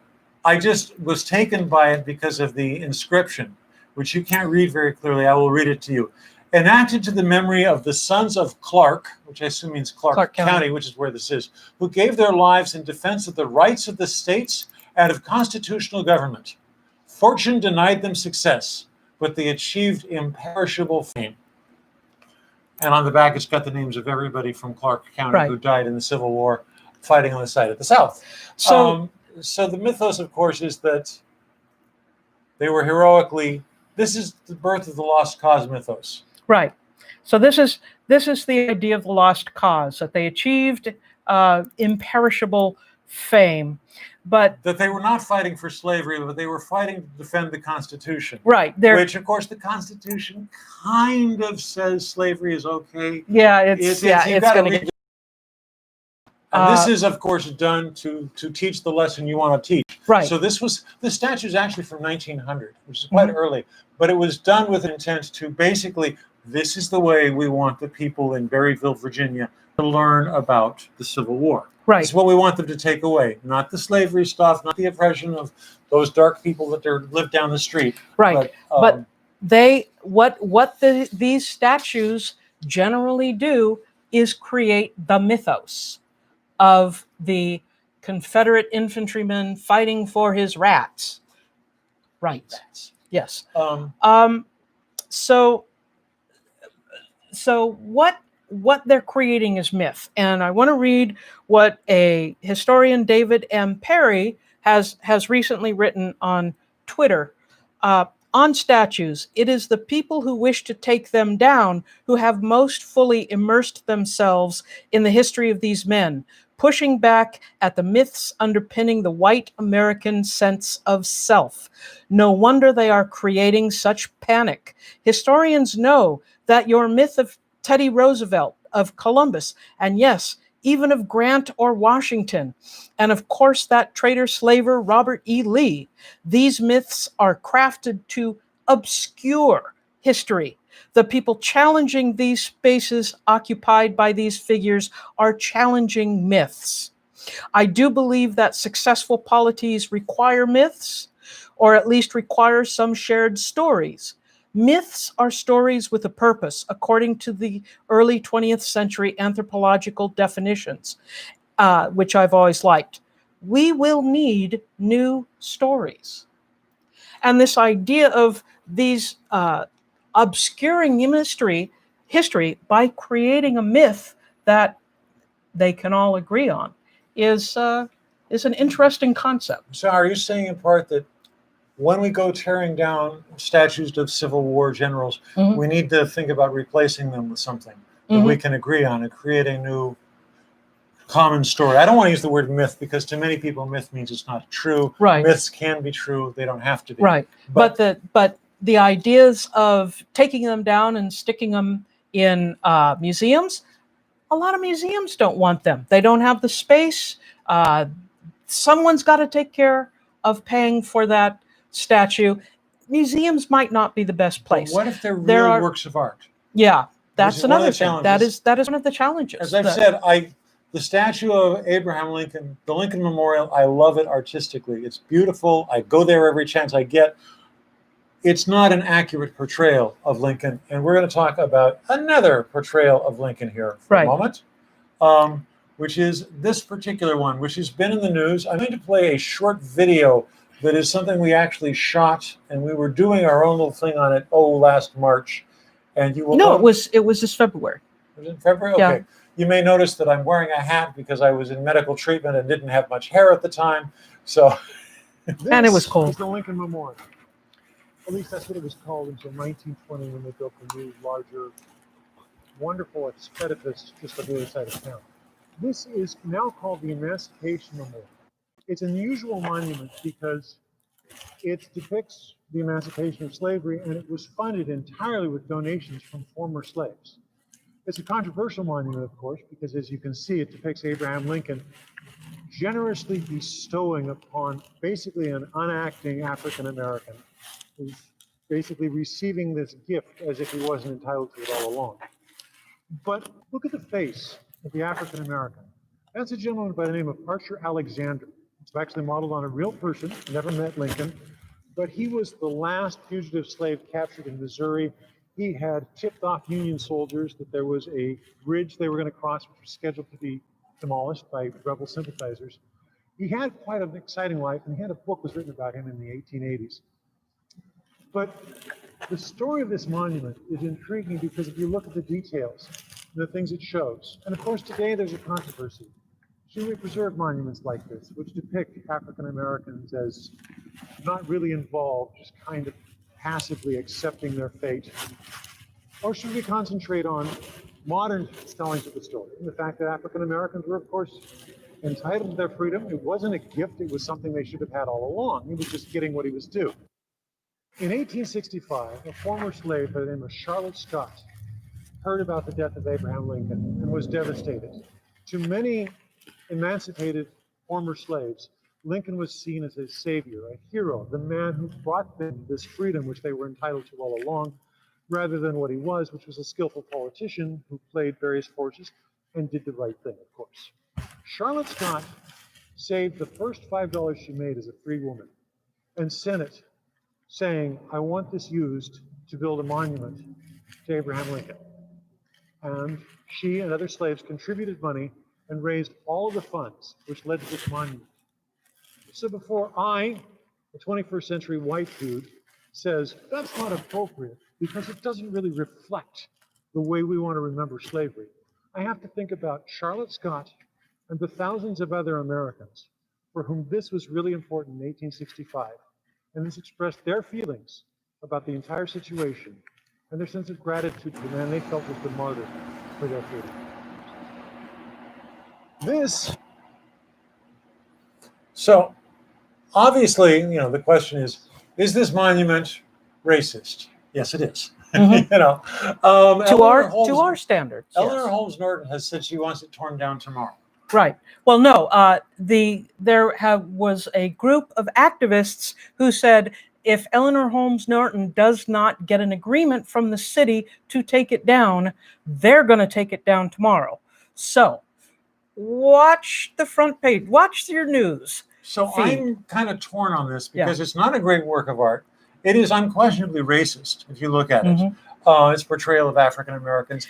I just was taken by it because of the inscription, which you can't read very clearly. I will read it to you. Enacted to the memory of the sons of Clark, which I assume means Clark County, which is where this is, who gave their lives in defense of the rights of the states and of constitutional government. Fortune denied them success, but they achieved imperishable fame. And on the back, it's got the names of everybody from Clark County who died in the Civil War fighting on the side of the South. So the mythos, of course, is that they were heroically. This is the birth of the lost cause mythos. Right. So this is the idea of the lost cause, that they achieved imperishable fame, but that they were not fighting for slavery, but they were fighting to defend the Constitution. Right. Which, of course, the Constitution kind of says slavery is okay. Yeah, it's going to get. And this is, of course, done to teach the lesson you want to teach. Right. So this statue is actually from 1900, which is quite early, but it was done with intent to basically, this is the way we want the people in Berryville, Virginia, to learn about the Civil War. Right. It's what we want them to take away, not the slavery stuff, not the oppression of those dark people that live down the street. Right. But these statues generally do is create the mythos of the Confederate infantryman fighting for his rats. Right. Yes. So what they're creating is myth. And I want to read what a historian, David M. Perry, has recently written on Twitter. On statues, it is the people who wish to take them down who have most fully immersed themselves in the history of these men, pushing back at the myths underpinning the white American sense of self. No wonder they are creating such panic. Historians know that your myth of Teddy Roosevelt, of Columbus, and yes, even of Grant or Washington, and of course that traitor slaver Robert E. Lee. These myths are crafted to obscure history, The people challenging these spaces occupied by these figures are challenging myths. I do believe that successful polities require myths, or at least require some shared stories. Myths are stories with a purpose, according to the early 20th century anthropological definitions, which I've always liked. We will need new stories. And this idea of these obscuring history by creating a myth that they can all agree on is an interesting concept. So are you saying in part that when we go tearing down statues of Civil War generals, we need to think about replacing them with something that we can agree on and create a new common story? I don't want to use the word myth because to many people, myth means it's not true. Right. Myths can be true; they don't have to be. Right. But the ideas of taking them down and sticking them in museums, a lot of museums don't want them. They don't have the space. Someone's got to take care of paying for that statue. Museums might not be the best place. But what if they're real works of art? Yeah, that's another thing. That is one of the challenges. As I've said, the statue of Abraham Lincoln, the Lincoln Memorial, I love it artistically. It's beautiful. I go there every chance I get. It's not an accurate portrayal of Lincoln, and we're going to talk about another portrayal of Lincoln here for a moment, which is this particular one, which has been in the news. I'm going to play a short video that is something we actually shot, and we were doing our own little thing on it, last March. And you will notice, it was this February. Was it in February? Okay. Yeah. You may notice that I'm wearing a hat because I was in medical treatment and didn't have much hair at the time. So, and it was cold. This is the Lincoln Memorial. At least that's what it was called until 1920 when they built the new, larger, wonderful edifice just on the other side of town. This is now called the Emancipation Monument. It's an unusual monument because it depicts the emancipation of slavery, and it was funded entirely with donations from former slaves. It's a controversial monument, of course, because as you can see, it depicts Abraham Lincoln generously bestowing upon basically an unacting African American who's basically receiving this gift as if he wasn't entitled to it all along. But look at the face of the African American. That's a gentleman by the name of Archer Alexander. It's actually modeled on a real person, never met Lincoln, but he was the last fugitive slave captured in Missouri. He had tipped off Union soldiers that there was a bridge they were going to cross, which was scheduled to be demolished by rebel sympathizers. He had quite an exciting life, and he had a book was written about him in the 1880s. But the story of this monument is intriguing because if you look at the details, the things it shows, and of course today there's a controversy. Should we preserve monuments like this, which depict African Americans as not really involved, just kind of passively accepting their fate? Or should we concentrate on modern tellings of the story, and the fact that African Americans were, of course, entitled to their freedom? It wasn't a gift, it was something they should have had all along. He was just getting what he was due. In 1865, a former slave by the name of Charlotte Scott heard about the death of Abraham Lincoln and was devastated. To many emancipated former slaves, Lincoln was seen as a savior, a hero, the man who brought them this freedom which they were entitled to all along, rather than what he was, which was a skillful politician who played various forces and did the right thing, of course. Charlotte Scott saved the first $5 she made as a free woman and sent it saying, I want this used to build a monument to Abraham Lincoln. And she and other slaves contributed money and raised all of the funds which led to this monument. So before I, a 21st century white dude, says that's not appropriate because it doesn't really reflect the way we want to remember slavery, I have to think about Charlotte Scott and the thousands of other Americans for whom this was really important in 1865. And this expressed their feelings about the entire situation and their sense of gratitude to the man they felt was the martyr for their freedom. So, obviously, the question is this monument racist? Yes, it is. Mm-hmm. To our standards. Eleanor Holmes Norton has said she wants it torn down tomorrow. Right. Well, no. There was a group of activists who said if Eleanor Holmes Norton does not get an agreement from the city to take it down, they're going to take it down tomorrow. So watch the front page, watch your news. So feed. I'm kind of torn on this because it's not a great work of art. It is unquestionably racist if you look at it. Its portrayal of African Americans.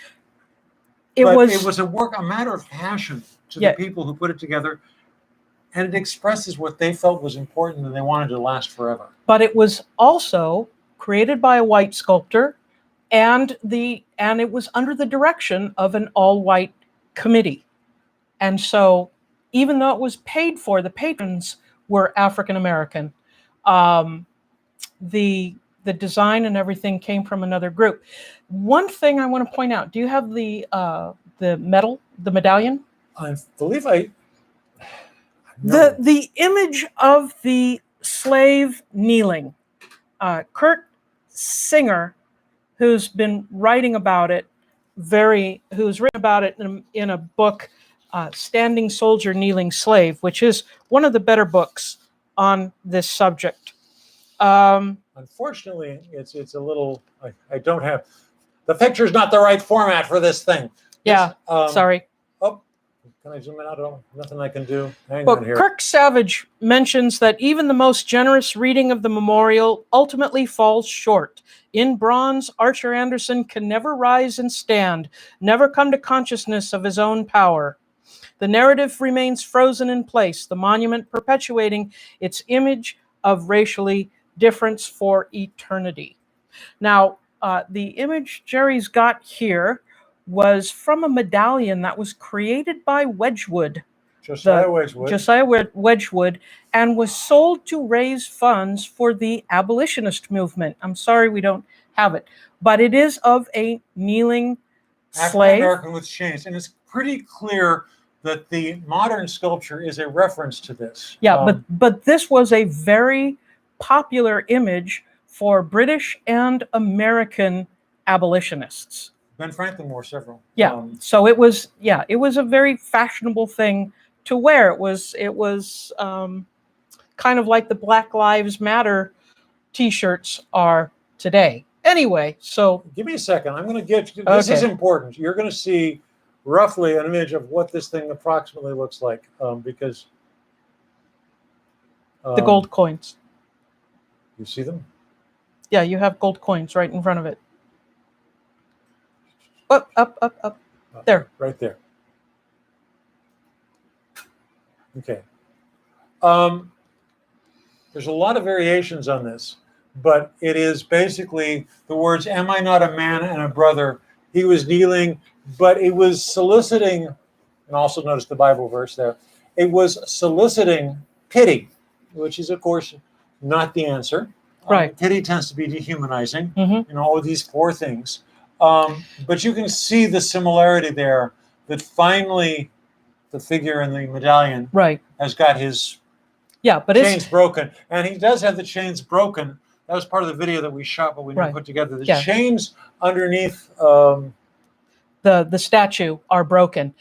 It was a matter of passion to the people who put it together, and it expresses what they felt was important and they wanted to last forever. But it was also created by a white sculptor, and it was under the direction of an all-white committee. And so even though it was paid for, the patrons were African American. The design and everything came from another group. One thing I want to point out, do you have the medal, the medallion? I believe I... The image of the slave kneeling. Kurt Singer, who's been writing about it, who's written about it in a book, Standing Soldier, Kneeling Slave, which is one of the better books on this subject. Unfortunately, it's a little, I don't have, the picture's not the right format for this thing. Yeah, sorry. Oh, can I zoom in out? Nothing I can do. Hang on here. Kirk Savage mentions that even the most generous reading of the memorial ultimately falls short. In bronze, Archer Anderson can never rise and stand, never come to consciousness of his own power. The narrative remains frozen in place, the monument perpetuating its image of racially difference for eternity. Now, the image Jerry's got here was from a medallion that was created by Wedgwood. Josiah Wedgwood. Josiah Wedgwood, and was sold to raise funds for the abolitionist movement. I'm sorry we don't have it, but it is of a kneeling slave. African-American with chains, and it's pretty clear that the modern sculpture is a reference to this. Yeah, but this was a very popular image for British and American abolitionists. Ben Franklin wore several. Yeah, so it was a very fashionable thing to wear. It was kind of like the Black Lives Matter T-shirts are today. Anyway, so give me a second. I'm going to get you. This is important. You're going to see roughly an image of what this thing approximately looks like, because the gold coins. You see them? Yeah, you have gold coins right in front of it. Up. There. Right there. Okay. There's a lot of variations on this, but it is basically the words, "Am I not a man and a brother?" He was kneeling, but it was soliciting, and also notice the Bible verse there, it was soliciting pity, which is, of course, not the answer. Right. Pity tends to be dehumanizing, all of these poor things. But you can see the similarity there, that finally the figure in the medallion has got his chains broken. And he does have the chains broken. That was part of the video that we shot, but we didn't put together. The chains underneath the statue are broken.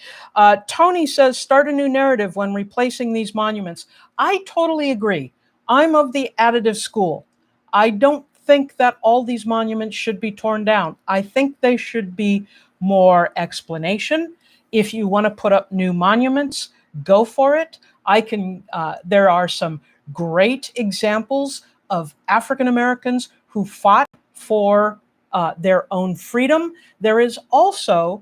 Tony says, start a new narrative when replacing these monuments. I totally agree. I'm of the additive school. I don't think that all these monuments should be torn down. I think they should be more explanation. If you want to put up new monuments, go for it. There are some great examples of African Americans who fought for their own freedom. There is also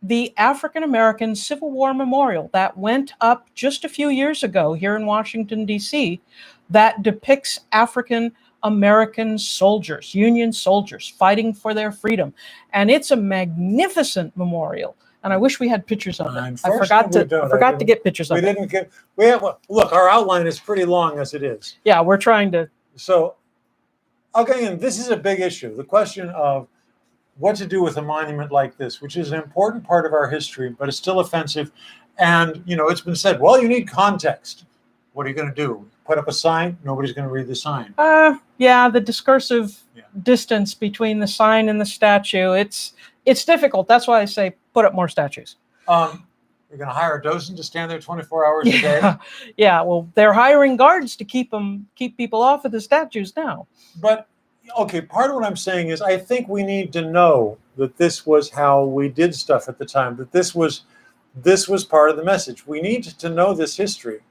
the African American Civil War Memorial that went up just a few years ago here in Washington, D.C., that depicts African American soldiers, Union soldiers, fighting for their freedom. And it's a magnificent memorial. And I wish we had pictures of it. I forgot to get pictures of it. Look, our outline is pretty long as it is. Yeah, we're trying to. So, okay, and this is a big issue. The question of what to do with a monument like this, which is an important part of our history, but it's still offensive. And, it's been said, well, you need context. What are you going to do? Put up a sign? Nobody's going to read the sign. The discursive distance between the sign and the statue, it's difficult. That's why I say put up more statues. You're going to hire a docent to stand there 24 hours a day? Yeah, yeah. Well, they're hiring guards to keep people off of the statues now. But okay, part of what I'm saying is I think we need to know that this was how we did stuff at the time, that this was part of the message. We need to know this history.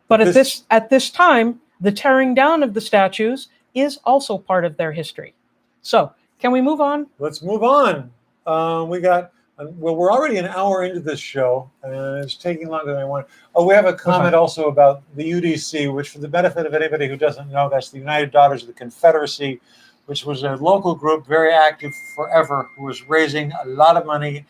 But at this time, the tearing down of the statues is also part of their history. So, can we move on? Let's move on. We're already an hour into this show, and it's taking longer than I want. Oh, we have a comment also about the UDC, which, for the benefit of anybody who doesn't know, that's the United Daughters of the Confederacy, which was a local group, very active forever, who was raising a lot of money,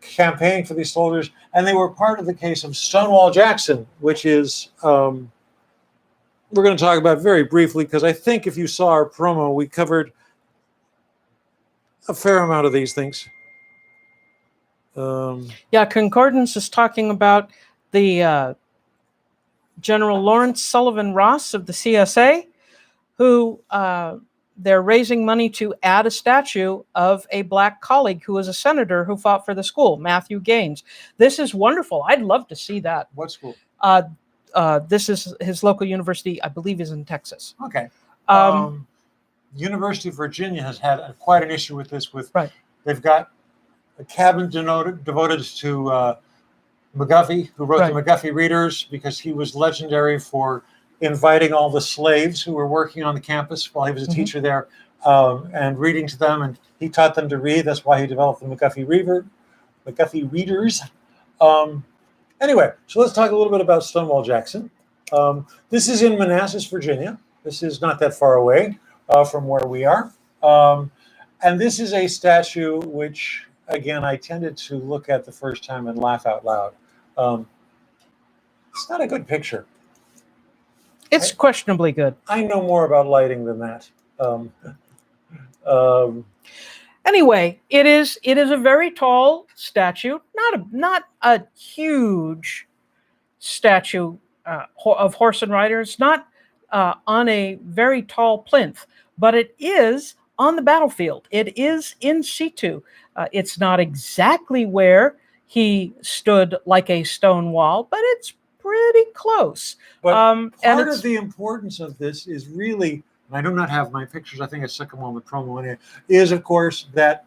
campaigning for these soldiers, and they were part of the case of Stonewall Jackson, which is we're going to talk about very briefly, because I think if you saw our promo, we covered a fair amount of these things. Yeah, Concordance is talking about the General Lawrence Sullivan Ross of the CSA, who they're raising money to add a statue of a black colleague who was a senator who fought for the school, Matthew Gaines. This is wonderful. I'd love to see that. What school? This is his local university, I believe, is in Texas. Okay. University of Virginia has had quite an issue with this. Right. They've got a cabin devoted to McGuffey, who wrote the McGuffey Readers, because he was legendary for inviting all the slaves who were working on the campus while he was a teacher there, and reading to them, and he taught them to read. That's why he developed the McGuffey Readers. Anyway, so let's talk a little bit about Stonewall Jackson. This is in Manassas, Virginia. This is not that far away from where we are. And this is a statue which, again, I tended to look at the first time and laugh out loud. It's not a good picture. It's questionably good. I know more about lighting than that. Anyway, it is a very tall statue, not a huge statue of horse and rider. It's not on a very tall plinth, but it is on the battlefield. It is in situ. It's not exactly where he stood like a stone wall, but it's pretty close. But part of the importance of this is really, and I do not have my pictures, I think I stuck them on the promo anyway, is, of course, that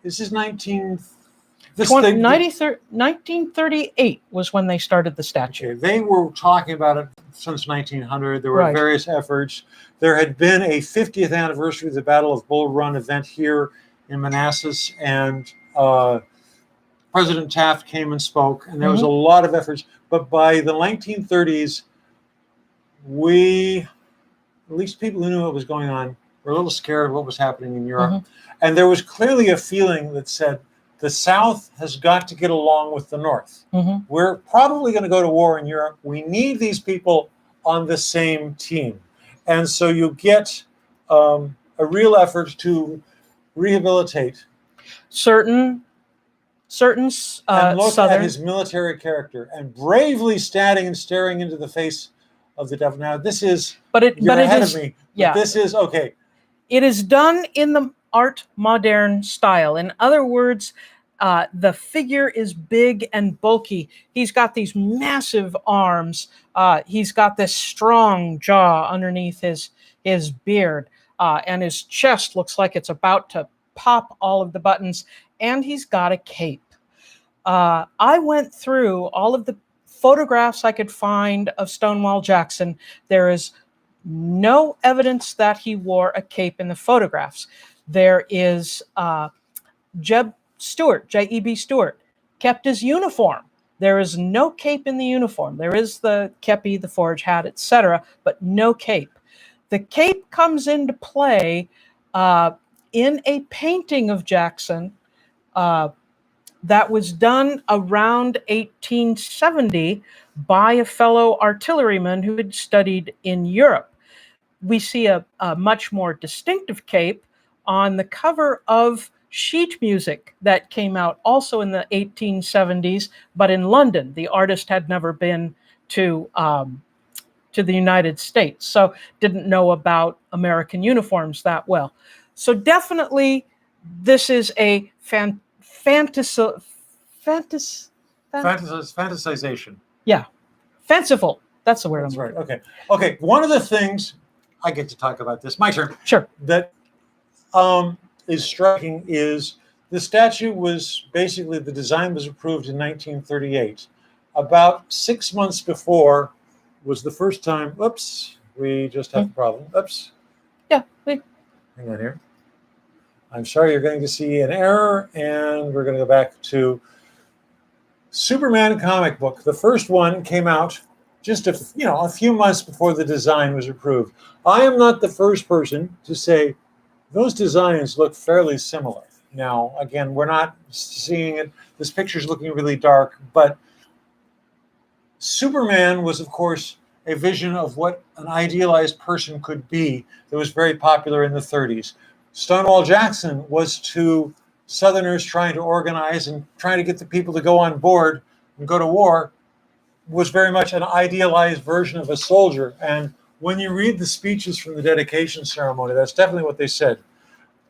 this is 1938 was when they started the statue. Okay, they were talking about it since 1900. There were various efforts. There had been a 50th anniversary of the Battle of Bull Run event here in Manassas, and President Taft came and spoke, and there was a lot of efforts. But by the 1930s, at least people who knew what was going on, were a little scared of what was happening in Europe. And there was clearly a feeling that said, the South has got to get along with the North. We're probably going to go to war in Europe. We need these people on the same team. And so you get a real effort to rehabilitate certain and look at his military character, and bravely standing and staring into the face of the devil. Now, this is, you're ahead of me. Yeah. This is, okay. It is done in the art moderne style. In other words, the figure is big and bulky. He's got these massive arms. He's got this strong jaw underneath his beard, and his chest looks like it's about to pop all of the buttons, and he's got a cape. I went through all of the photographs I could find of Stonewall Jackson. There is no evidence that he wore a cape in the photographs. There is Jeb Stuart, J.E.B. Stuart, kept his uniform. There is no cape in the uniform. There is the kepi, the forage hat, etc., but no cape. The cape comes into play in a painting of Jackson that was done around 1870 by a fellow artilleryman who had studied in Europe. We see a much more distinctive cape on the cover of sheet music that came out also in the 1870s, but in London. The artist had never been to the United States, so didn't know about American uniforms that well. So definitely, this is a Fantasization. Yeah, fanciful. That's the word. That's right. Okay. Okay. One of the things I get to talk about this. My turn. Sure. That is striking is the statue was basically the design was approved in 1938. About 6 months before was the first time. Oops, we just have a problem. Oops. Yeah. Hang on here. I'm sorry, you're going to see an error, and we're going to go back to Superman comic book. The first one came out just a few months before the design was approved. I am not the first person to say those designs look fairly similar. Now, again, we're not seeing it. This picture's looking really dark, but Superman was, of course, a vision of what an idealized person could be that was very popular in the 30s. Stonewall Jackson was to Southerners trying to organize and trying to get the people to go on board and go to war, was very much an idealized version of a soldier. And when you read the speeches from the dedication ceremony, that's definitely what they said.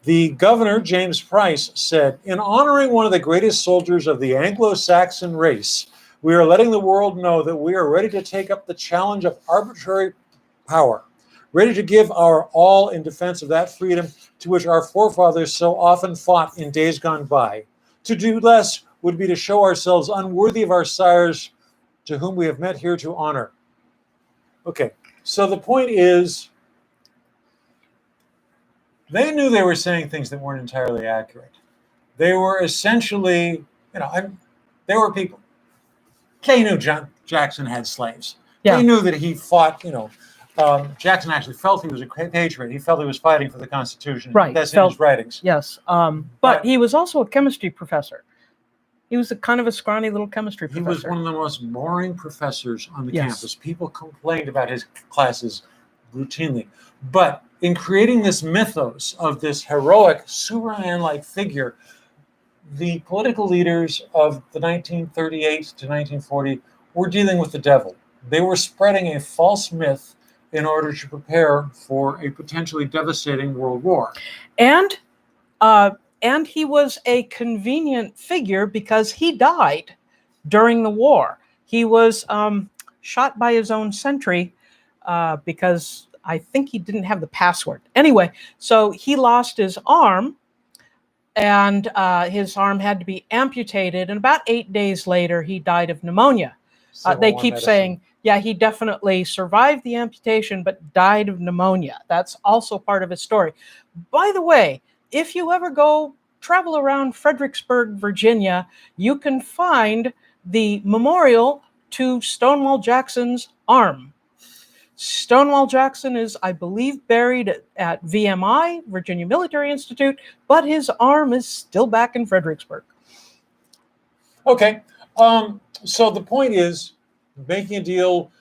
The governor, James Price, said, "In honoring one of the greatest soldiers of the Anglo-Saxon race, we are letting the world know that we are ready to take up the challenge of arbitrary power, ready to give our all in defense of that freedom to which our forefathers so often fought in days gone by. To do less would be to show ourselves unworthy of our sires to whom we have met here to honor." Okay, so the point is, they knew they were saying things that weren't entirely accurate. They were essentially, they were people. They knew Jackson had slaves. Yeah. They knew that he fought, Jackson actually felt he was a patriot. He felt he was fighting for the Constitution. Right. That's in his writings. Yes. But he was also a chemistry professor. He was a kind of a scrawny little chemistry professor. He was one of the most boring professors on the campus. People complained about his classes routinely. But in creating this mythos of this heroic Superman-like figure, the political leaders of the 1938 to 1940 were dealing with the devil. They were spreading a false myth in order to prepare for a potentially devastating world war. And he was a convenient figure because he died during the war. He was shot by his own sentry because I think he didn't have the password. Anyway, so he lost his arm, and his arm had to be amputated. And about 8 days later, he died of pneumonia. They keep saying, yeah, he definitely survived the amputation, but died of pneumonia. That's also part of his story. By the way, if you ever go travel around Fredericksburg, Virginia, you can find the memorial to Stonewall Jackson's arm. Stonewall Jackson is, I believe, buried at VMI, Virginia Military Institute, but his arm is still back in Fredericksburg. Okay. So the point is, making a deal,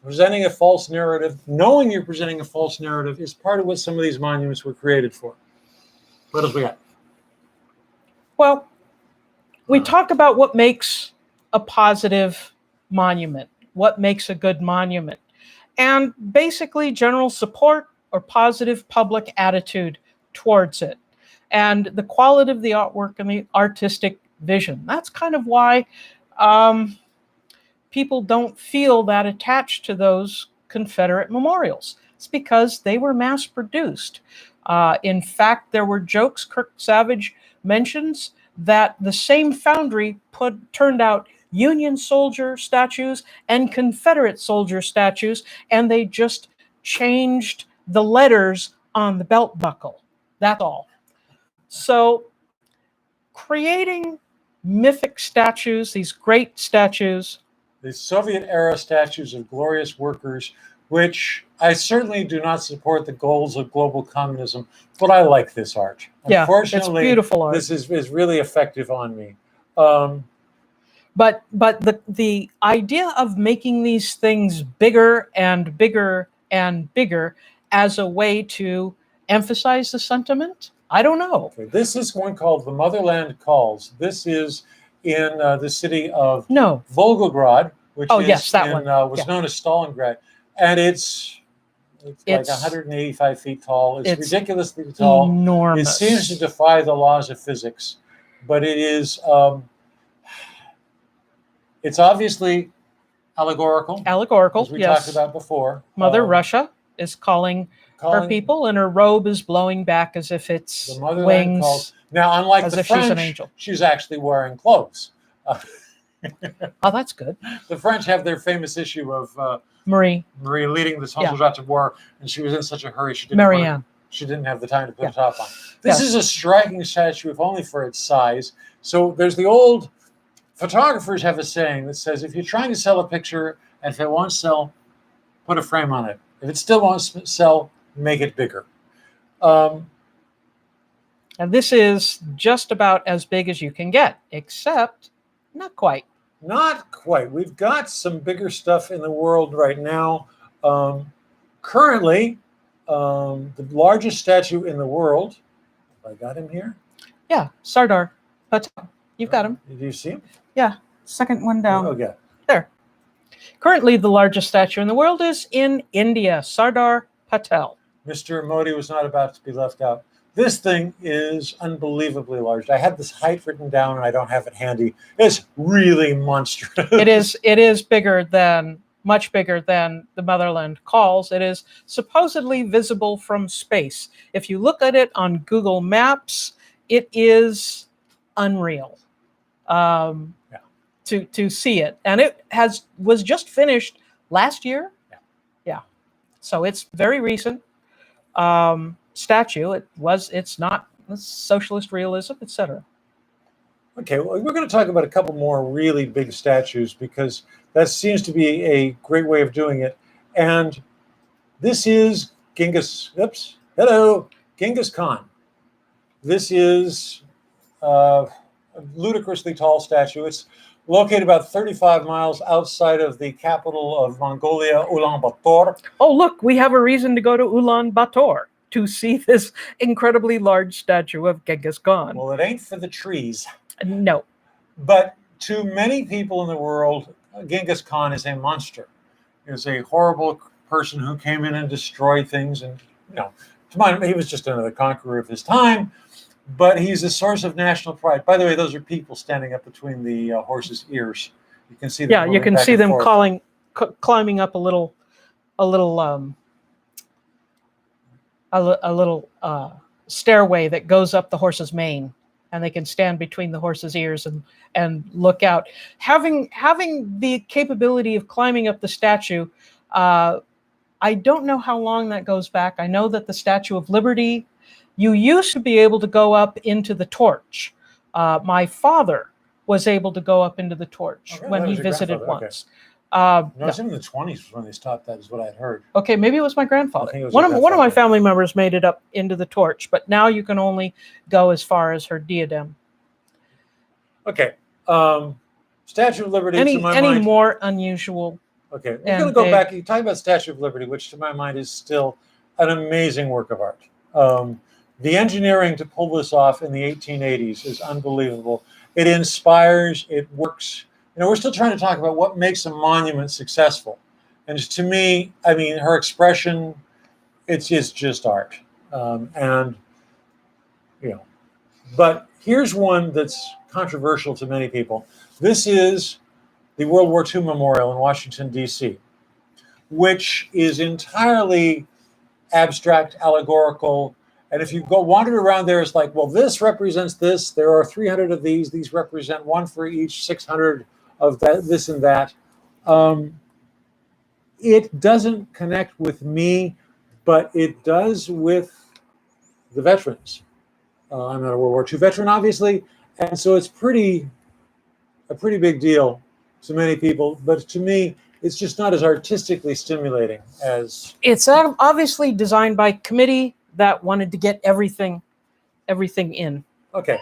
presenting a false narrative, knowing you're presenting a false narrative is part of what some of these monuments were created for. What else we got? Well, we talk about what makes a positive monument, what makes a good monument, and basically general support or positive public attitude towards it, and the quality of the artwork and the artistic vision. That's kind of why people don't feel that attached to those Confederate memorials. It's because they were mass-produced. In fact, there were jokes Kirk Savage mentions that the same foundry turned out Union soldier statues and Confederate soldier statues, and they just changed the letters on the belt buckle. That's all. So creating mythic statues, these great statues. The Soviet-era statues of glorious workers, which I certainly do not support the goals of global communism, but I like this art. Yeah, unfortunately, it's beautiful art. This is really effective on me. But the idea of making these things bigger and bigger and bigger as a way to emphasize the sentiment, I don't know. Okay, this is one called The Motherland Calls. This is in the city of Volgograd, which was known as Stalingrad. And it's like 185 feet tall. It's ridiculously tall. Enormous. It seems to defy the laws of physics, but it is It's obviously allegorical, as we yes. talked about before. Mother Russia is calling her people, and her robe is blowing back as if it's the motherland wings. calls. Now, unlike as the if she's an French, angel. she's actually wearing clothes. Oh, that's good. The French have their famous issue of Marie leading the soldiers of war, and she was in such a hurry she didn't have the time to put a top on. This is a striking statue, if only for its size. So there's the old photographers have a saying that says, if you're trying to sell a picture and if it won't sell, put a frame on it. If it still won't sell, make it bigger. And this is just about as big as you can get, except not quite. Not quite. We've got some bigger stuff in the world right now. Currently, the largest statue in the world, I got him here? Yeah, Sardar Patel. You've got him. Did you see him? Yeah, second one down. Okay. There. Currently, the largest statue in the world is in India, Sardar Patel. Mr. Modi was not about to be left out. This thing is unbelievably large. I had this height written down, and I don't have it handy. It's really monstrous. It is bigger than, much bigger than the motherland calls. It is supposedly visible from space. If you look at it on Google Maps, it is unreal to see it. And it was just finished last year. Yeah. So it's very recent. Statue. It's not socialist realism, etc. Okay, well, we're going to talk about a couple more really big statues because that seems to be a great way of doing it. And this is Genghis Khan. This is a ludicrously tall statue. It's located about 35 miles outside of the capital of Mongolia, Ulaanbaatar. Oh, look, we have a reason to go to Ulaanbaatar to see this incredibly large statue of Genghis Khan. Well, it ain't for the trees. No. But to many people in the world, Genghis Khan is a monster. He was a horrible person who came in and destroyed things. And, to my mind, he was just another conqueror of his time. But he's a source of national pride. By the way, those are people standing up between the horses' ears. You can see them. Yeah, you can see them climbing up a little stairway that goes up the horse's mane, and they can stand between the horse's ears and look out. Having the capability of climbing up the statue, I don't know how long that goes back. I know that the Statue of Liberty, you used to be able to go up into the torch. My father was able to go up into the torch when he visited once. No, it's in the 20s when they stopped that, is what I had heard. Okay, maybe it was my grandfather. One of my family members made it up into the torch, but now you can only go as far as her diadem. Okay. Statue of Liberty, to my mind. Any more unusual? Okay, we're going to go back. You talk about Statue of Liberty, which to my mind is still an amazing work of art. The engineering to pull this off in the 1880s is unbelievable. It inspires, it works. We're still trying to talk about what makes a monument successful. And to me, I mean, her expression, it's just art. But here's one that's controversial to many people. This is the World War II Memorial in Washington, D.C., which is entirely abstract, allegorical. And if you go wander around there, it's like, well, this represents this. There are 300 of these. These represent one for each, 600 of that, this and that. It doesn't connect with me, but it does with the veterans. I'm not a World War II veteran, obviously, and so it's a pretty big deal to many people. But to me, it's just not as artistically stimulating as. It's obviously designed by committee that wanted to get everything in. Okay.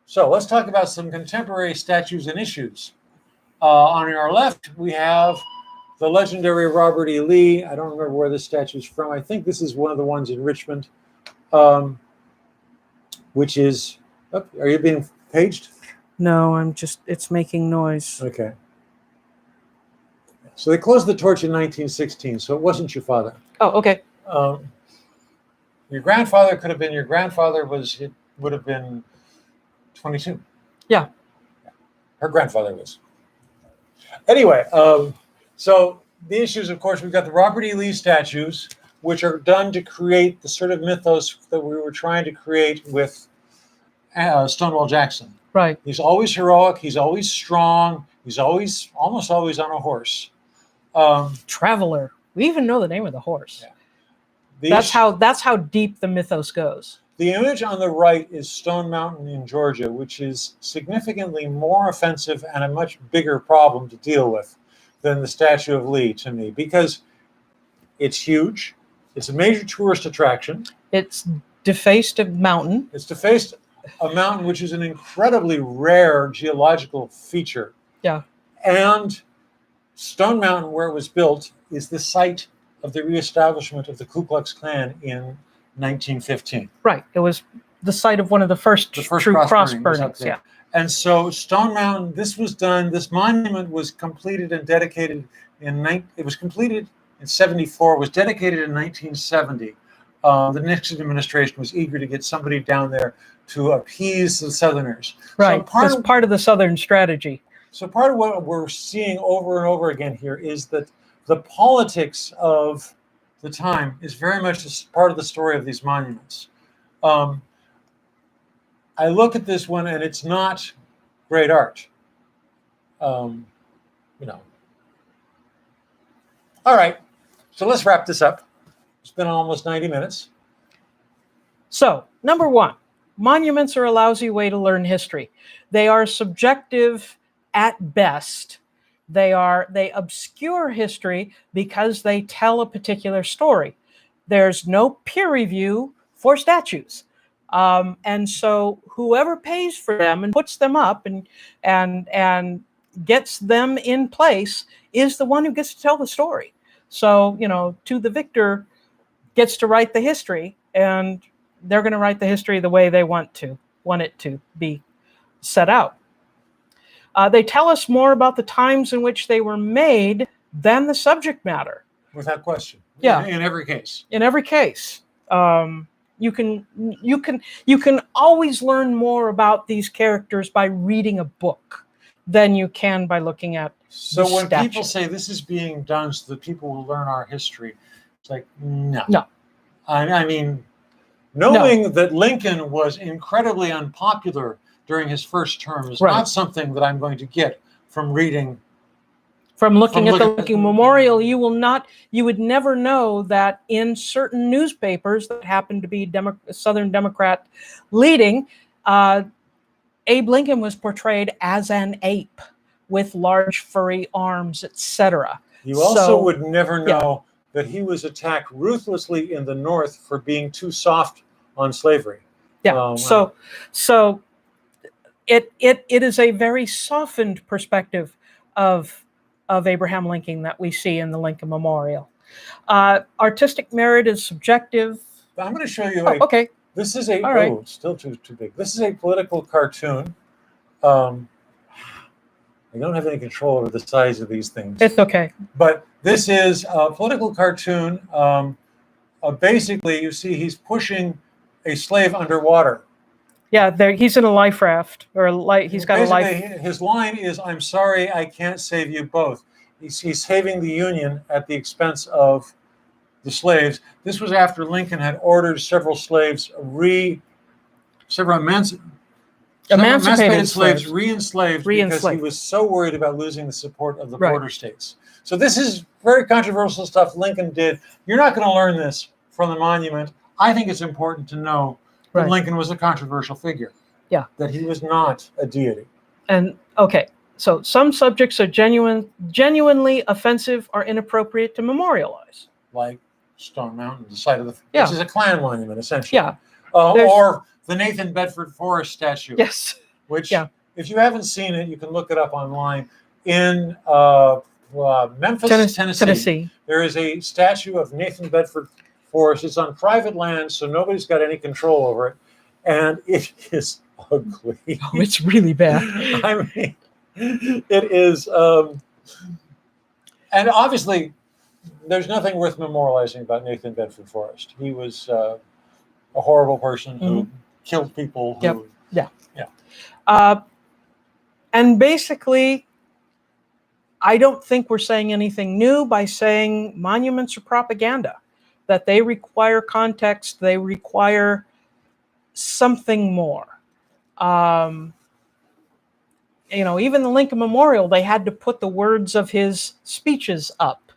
So let's talk about some contemporary statues and issues. On our left, we have the legendary Robert E. Lee. I don't remember where this statue is from. I think this is one of the ones in Richmond, which is. Oh, are you being paged? No, it's making noise. Okay. So they closed the torch in 1916, so it wasn't your father. Oh, okay. Your grandfather would have been 22. Yeah. Her grandfather was. Anyway, so the issues, of course, we've got the Robert E. Lee statues, which are done to create the sort of mythos that we were trying to create with Stonewall Jackson. Right. He's always heroic. He's always strong. He's almost always on a horse. Traveler. We even know the name of the horse. Yeah. That's how deep the mythos goes. The image on the right is Stone Mountain in Georgia, which is significantly more offensive and a much bigger problem to deal with than the Statue of Lee to me, because it's huge. It's a major tourist attraction. It's defaced a mountain. It's defaced a mountain, which is an incredibly rare geological feature. Yeah. And Stone Mountain, where it was built, is the site of the reestablishment of the Ku Klux Klan in 1915. Right. It was the site of one of the first true cross burnings. Yeah. And so Stone Mountain, this monument was completed and dedicated it was completed in 74, was dedicated in 1970. The Nixon administration was eager to get somebody down there to appease the Southerners. Right. That's part of the Southern strategy. So part of what we're seeing over and over again here is that the politics of the time is very much part of the story of these monuments. I look at this one and it's not great art. All right, so let's wrap this up. It's been almost 90 minutes. So, number one, monuments are a lousy way to learn history. They are subjective at best. They obscure history because they tell a particular story. There's no peer review for statues. And so whoever pays for them and puts them up and gets them in place is the one who gets to tell the story. So, to the victor gets to write the history, and they're going to write the history the way they want it to be set out. They tell us more about the times in which they were made than the subject matter. Without question. Yeah. In every case. In every case. You can always learn more about these characters by reading a book than you can by looking at So when people say this is being done so that people will learn our history, it's like, no. No. I mean, knowing that Lincoln was incredibly unpopular during his first term is not something that I'm going to get from reading. From looking at the Lincoln Memorial, you would never know that in certain newspapers that happen to be Southern Democrat leading, Abe Lincoln was portrayed as an ape with large furry arms, etc. You also would never know that he was attacked ruthlessly in the North for being too soft on slavery. Yeah. So it is a very softened perspective of Abraham Lincoln that we see in the Lincoln Memorial. Artistic merit is subjective. I'm going to show you. Okay. This is still too big. This is a political cartoon. I don't have any control over the size of these things. It's okay. But this is a political cartoon. Basically, you see he's pushing a slave underwater. Yeah, he's in a life raft, or he's got a life. His line is, "I'm sorry, I can't save you both." He's saving the Union at the expense of the slaves. This was after Lincoln had ordered several emancipated slaves re-enslaved because he was so worried about losing the support of the border states. So this is very controversial stuff Lincoln did. You're not going to learn this from the monument. I think it's important to know that Lincoln was a controversial figure. Yeah. That he was not a deity. And so some subjects are genuinely offensive or inappropriate to memorialize. Like Stone Mountain, the site of which is a Klan monument, essentially. Yeah. Or the Nathan Bedford Forrest statue. Yes. Which, if you haven't seen it, you can look it up online. In Memphis, Tennessee, there is a statue of Nathan Bedford Forrest. It's on private land, so nobody's got any control over it. And it is ugly. Oh, it's really bad. I mean, it is. And obviously, there's nothing worth memorializing about Nathan Bedford Forrest. He was a horrible person who killed people. And basically, I don't think we're saying anything new by saying monuments are propaganda, that they require context, they require something more. Even the Lincoln Memorial, they had to put the words of his speeches up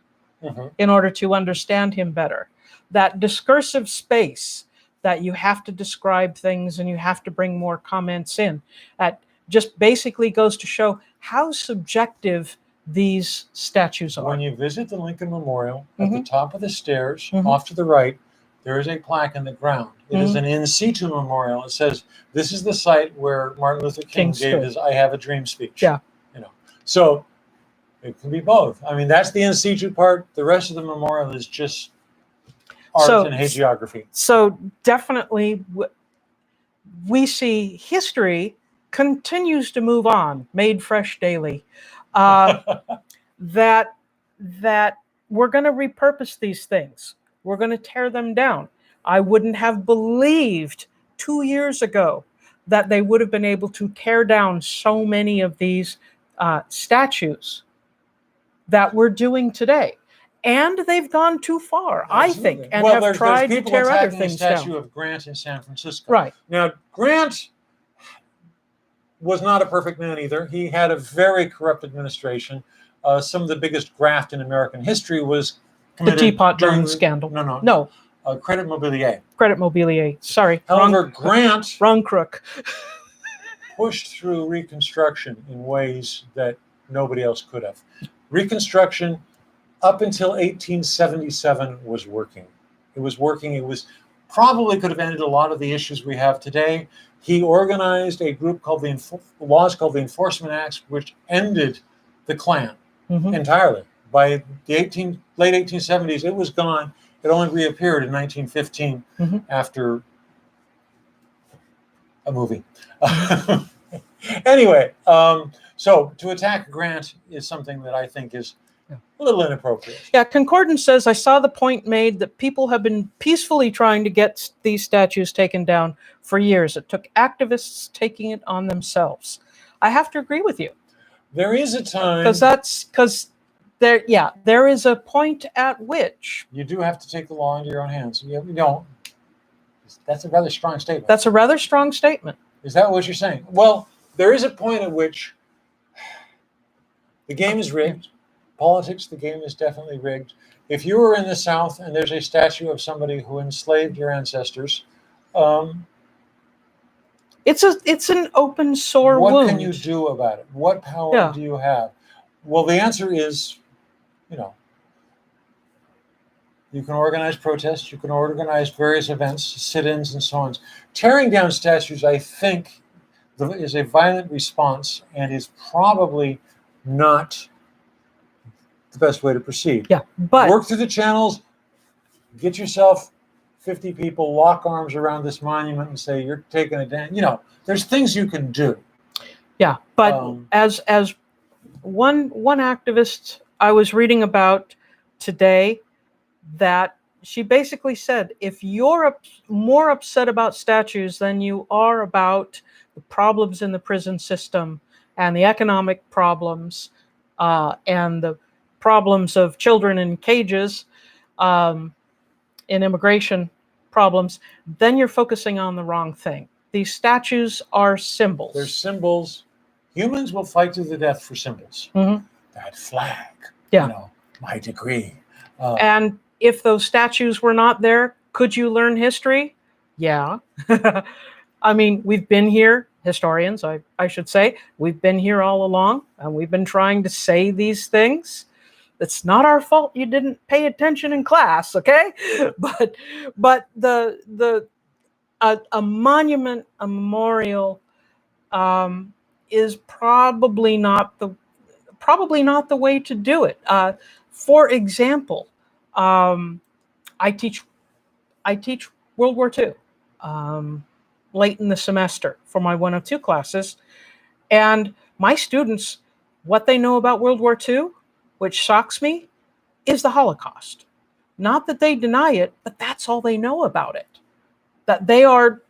in order to understand him better. That discursive space that you have to describe things and you have to bring more comments in, that just basically goes to show how subjective these statues are. When you visit the Lincoln Memorial, at the top of the stairs, off to the right, there is a plaque in the ground. It is an in situ memorial. It says, this is the site where Martin Luther King gave his I Have a Dream speech. Yeah. So it can be both. I mean, that's the in situ part. The rest of the memorial is just art and hagiography. So definitely we see history continues to move on, made fresh daily. That we're going to repurpose these things. We're going to tear them down. I wouldn't have believed 2 years ago that they would have been able to tear down so many of these statues that we're doing today. And they've gone too far, I think, and have tried to tear other things down. The statue of Grant in San Francisco. Right. Now, Grant was not a perfect man either. He had a very corrupt administration. Some of the biggest graft in American history was committed the Teapot Dome scandal. No. Credit Mobilier. Credit Mobilier. Sorry. However, Grant wrong crook. pushed through Reconstruction in ways that nobody else could have. Reconstruction, up until 1877, was working. It was working. It was probably could have ended a lot of the issues we have today. He organized a group called laws called the Enforcement Acts, which ended the Klan entirely. By the late 1870s, it was gone. It only reappeared in 1915 after a movie. Anyway, so to attack Grant is something that I think is a little inappropriate. Yeah, Concordance says, I saw the point made that people have been peacefully trying to get these statues taken down for years. It took activists taking it on themselves. I have to agree with you. There is a time... Because there is a point at which... You do have to take the law into your own hands. You don't. That's a rather strong statement. That's a rather strong statement. Is that what you're saying? Well, there is a point at which the game is rigged. Politics, the game is definitely rigged. If you were in the South and there's a statue of somebody who enslaved your ancestors, it's an open sore wound. What can you do about it? What power do you have? Well, the answer is, you can organize protests, you can organize various events, sit-ins and so on. Tearing down statues, I think, is a violent response and is probably not the best way to proceed. Yeah, but work through the channels, get yourself 50 people, lock arms around this monument and say, you're taking it down. There's things you can do. Yeah, but as one activist I was reading about today, that she basically said, if you're more upset about statues than you are about the problems in the prison system and the economic problems and the problems of children in cages, in immigration problems, then you're focusing on the wrong thing. These statues are symbols. They're symbols. Humans will fight to the death for symbols. That flag, my degree. And if those statues were not there, could you learn history? Yeah. I mean, we've been here, historians, I should say, we've been here all along, and we've been trying to say these things. It's not our fault you didn't pay attention in class, okay? But a monument, a memorial, is probably not the way to do it. For example, I teach World War II late in the semester for my 102 classes, and my students, what they know about World War II, which shocks me, is the Holocaust. Not that they deny it, but that's all they know about it. That they are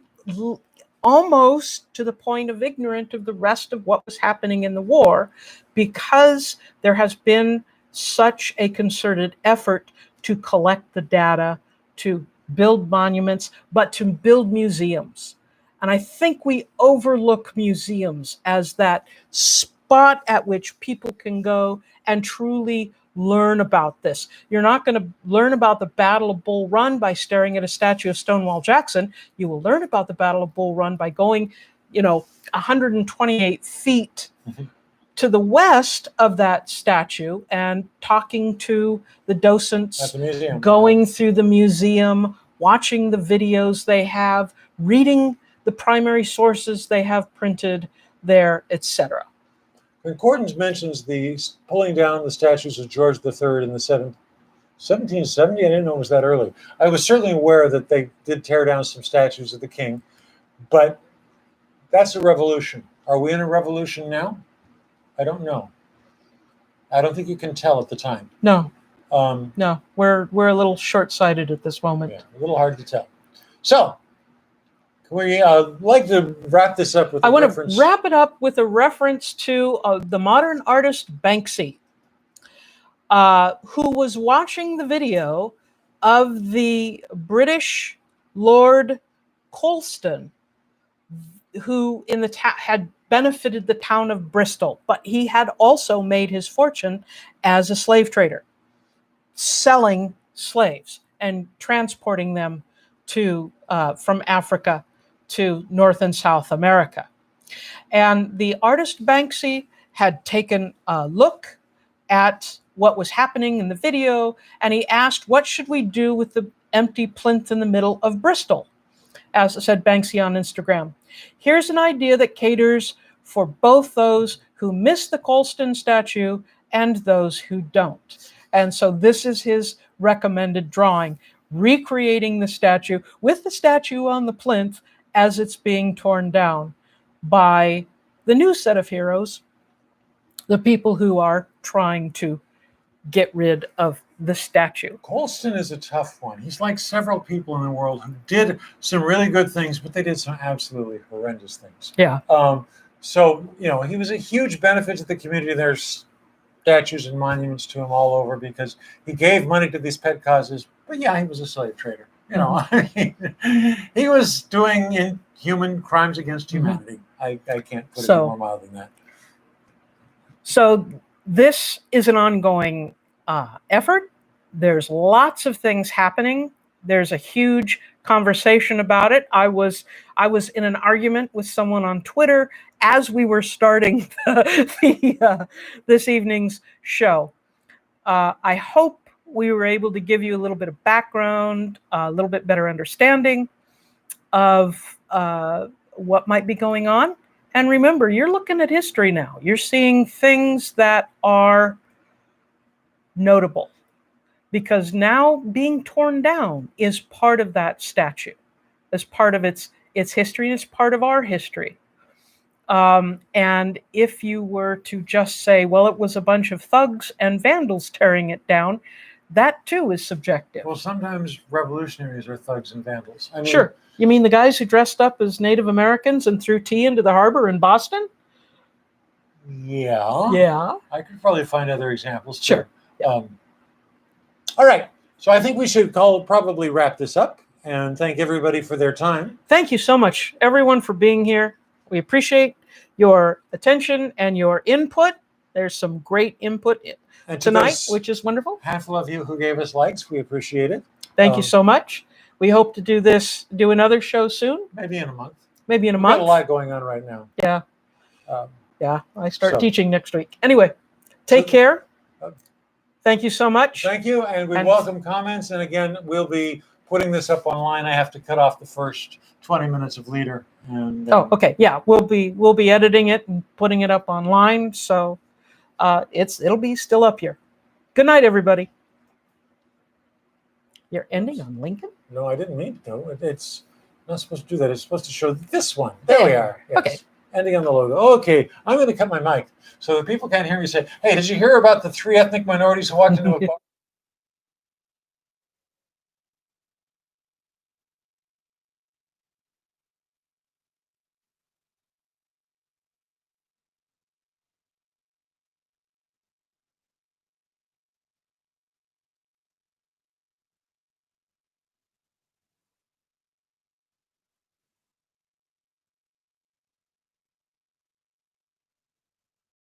almost to the point of ignorant of the rest of what was happening in the war, because there has been such a concerted effort to collect the data, to build monuments, but to build museums. And I think we overlook museums as that spot at which people can go and truly learn about this. You're not going to learn about the Battle of Bull Run by staring at a statue of Stonewall Jackson. You will learn about the Battle of Bull Run by going, 128 feet to the west of that statue and talking to the docents, going through the museum, watching the videos they have, reading the primary sources they have printed there, etc. Concordance mentions the pulling down the statues of George III in the 1770. I didn't know it was that early. I was certainly aware that they did tear down some statues of the king, but that's a revolution. Are we in a revolution now? I don't know. I don't think you can tell at the time. No, no, we're a little short-sighted at this moment. Yeah, a little hard to tell. So, can we like to wrap this up with I want to wrap it up with a reference to the modern artist Banksy, who was watching the video of the British Lord Colston, who had benefited the town of Bristol, but he had also made his fortune as a slave trader, selling slaves and transporting them to from Africa to North and South America. And the artist Banksy had taken a look at what was happening in the video, and he asked, what should we do with the empty plinth in the middle of Bristol? As said Banksy on Instagram. Here's an idea that caters for both those who miss the Colston statue and those who don't. And so this is his recommended drawing, recreating the statue with the statue on the plinth as it's being torn down by the new set of heroes, the people who are trying to get rid of the statue. Colston is a tough one. He's like several people in the world who did some really good things, but they did some absolutely horrendous things. Yeah. So, he was a huge benefit to the community. There's statues and monuments to him all over because he gave money to these pet causes. But yeah, he was a slave trader. He was doing inhuman crimes against humanity. I can't put it any more mild than that. So this is an ongoing effort. There's lots of things happening. There's a huge conversation about it. I was in an argument with someone on Twitter as we were starting this evening's show. I hope we were able to give you a little bit of background, a little bit better understanding of what might be going on. And remember, you're looking at history now. You're seeing things that are notable, because now being torn down is part of that statue, as part of its history, and it's part of our history. And if you were to just say, well, it was a bunch of thugs and vandals tearing it down, that too is subjective. Well, sometimes revolutionaries are thugs and vandals. I mean, sure. You mean the guys who dressed up as Native Americans and threw tea into the harbor in Boston? Yeah. Yeah. I could probably find other examples too. Sure. Yeah. All right. So I think we should probably wrap this up and thank everybody for their time. Thank you so much, everyone, for being here. We appreciate your attention and your input. There's some great input tonight, which is wonderful. Handful of you who gave us likes, we appreciate it. Thank you so much. We hope to do another show soon. Maybe in a month. Maybe in a We've month. got a lot going on right now. Yeah. Yeah, I start teaching next week. Anyway, take care. Thank you so much. Thank you, and we welcome comments. And again, we'll be putting this up online. I have to cut off the first 20 minutes of Leader. And, okay. Yeah, we'll be editing it and putting it up online. So it'll be still up here. Good night, everybody. You're ending on Lincoln? No, I didn't mean to. It's not supposed to do that. It's supposed to show this one. There we are. Yes. Okay. Ending on the logo. Okay, I'm going to cut my mic so that people can't hear me say, hey, did you hear about the 3 ethnic minorities who walked into a bar?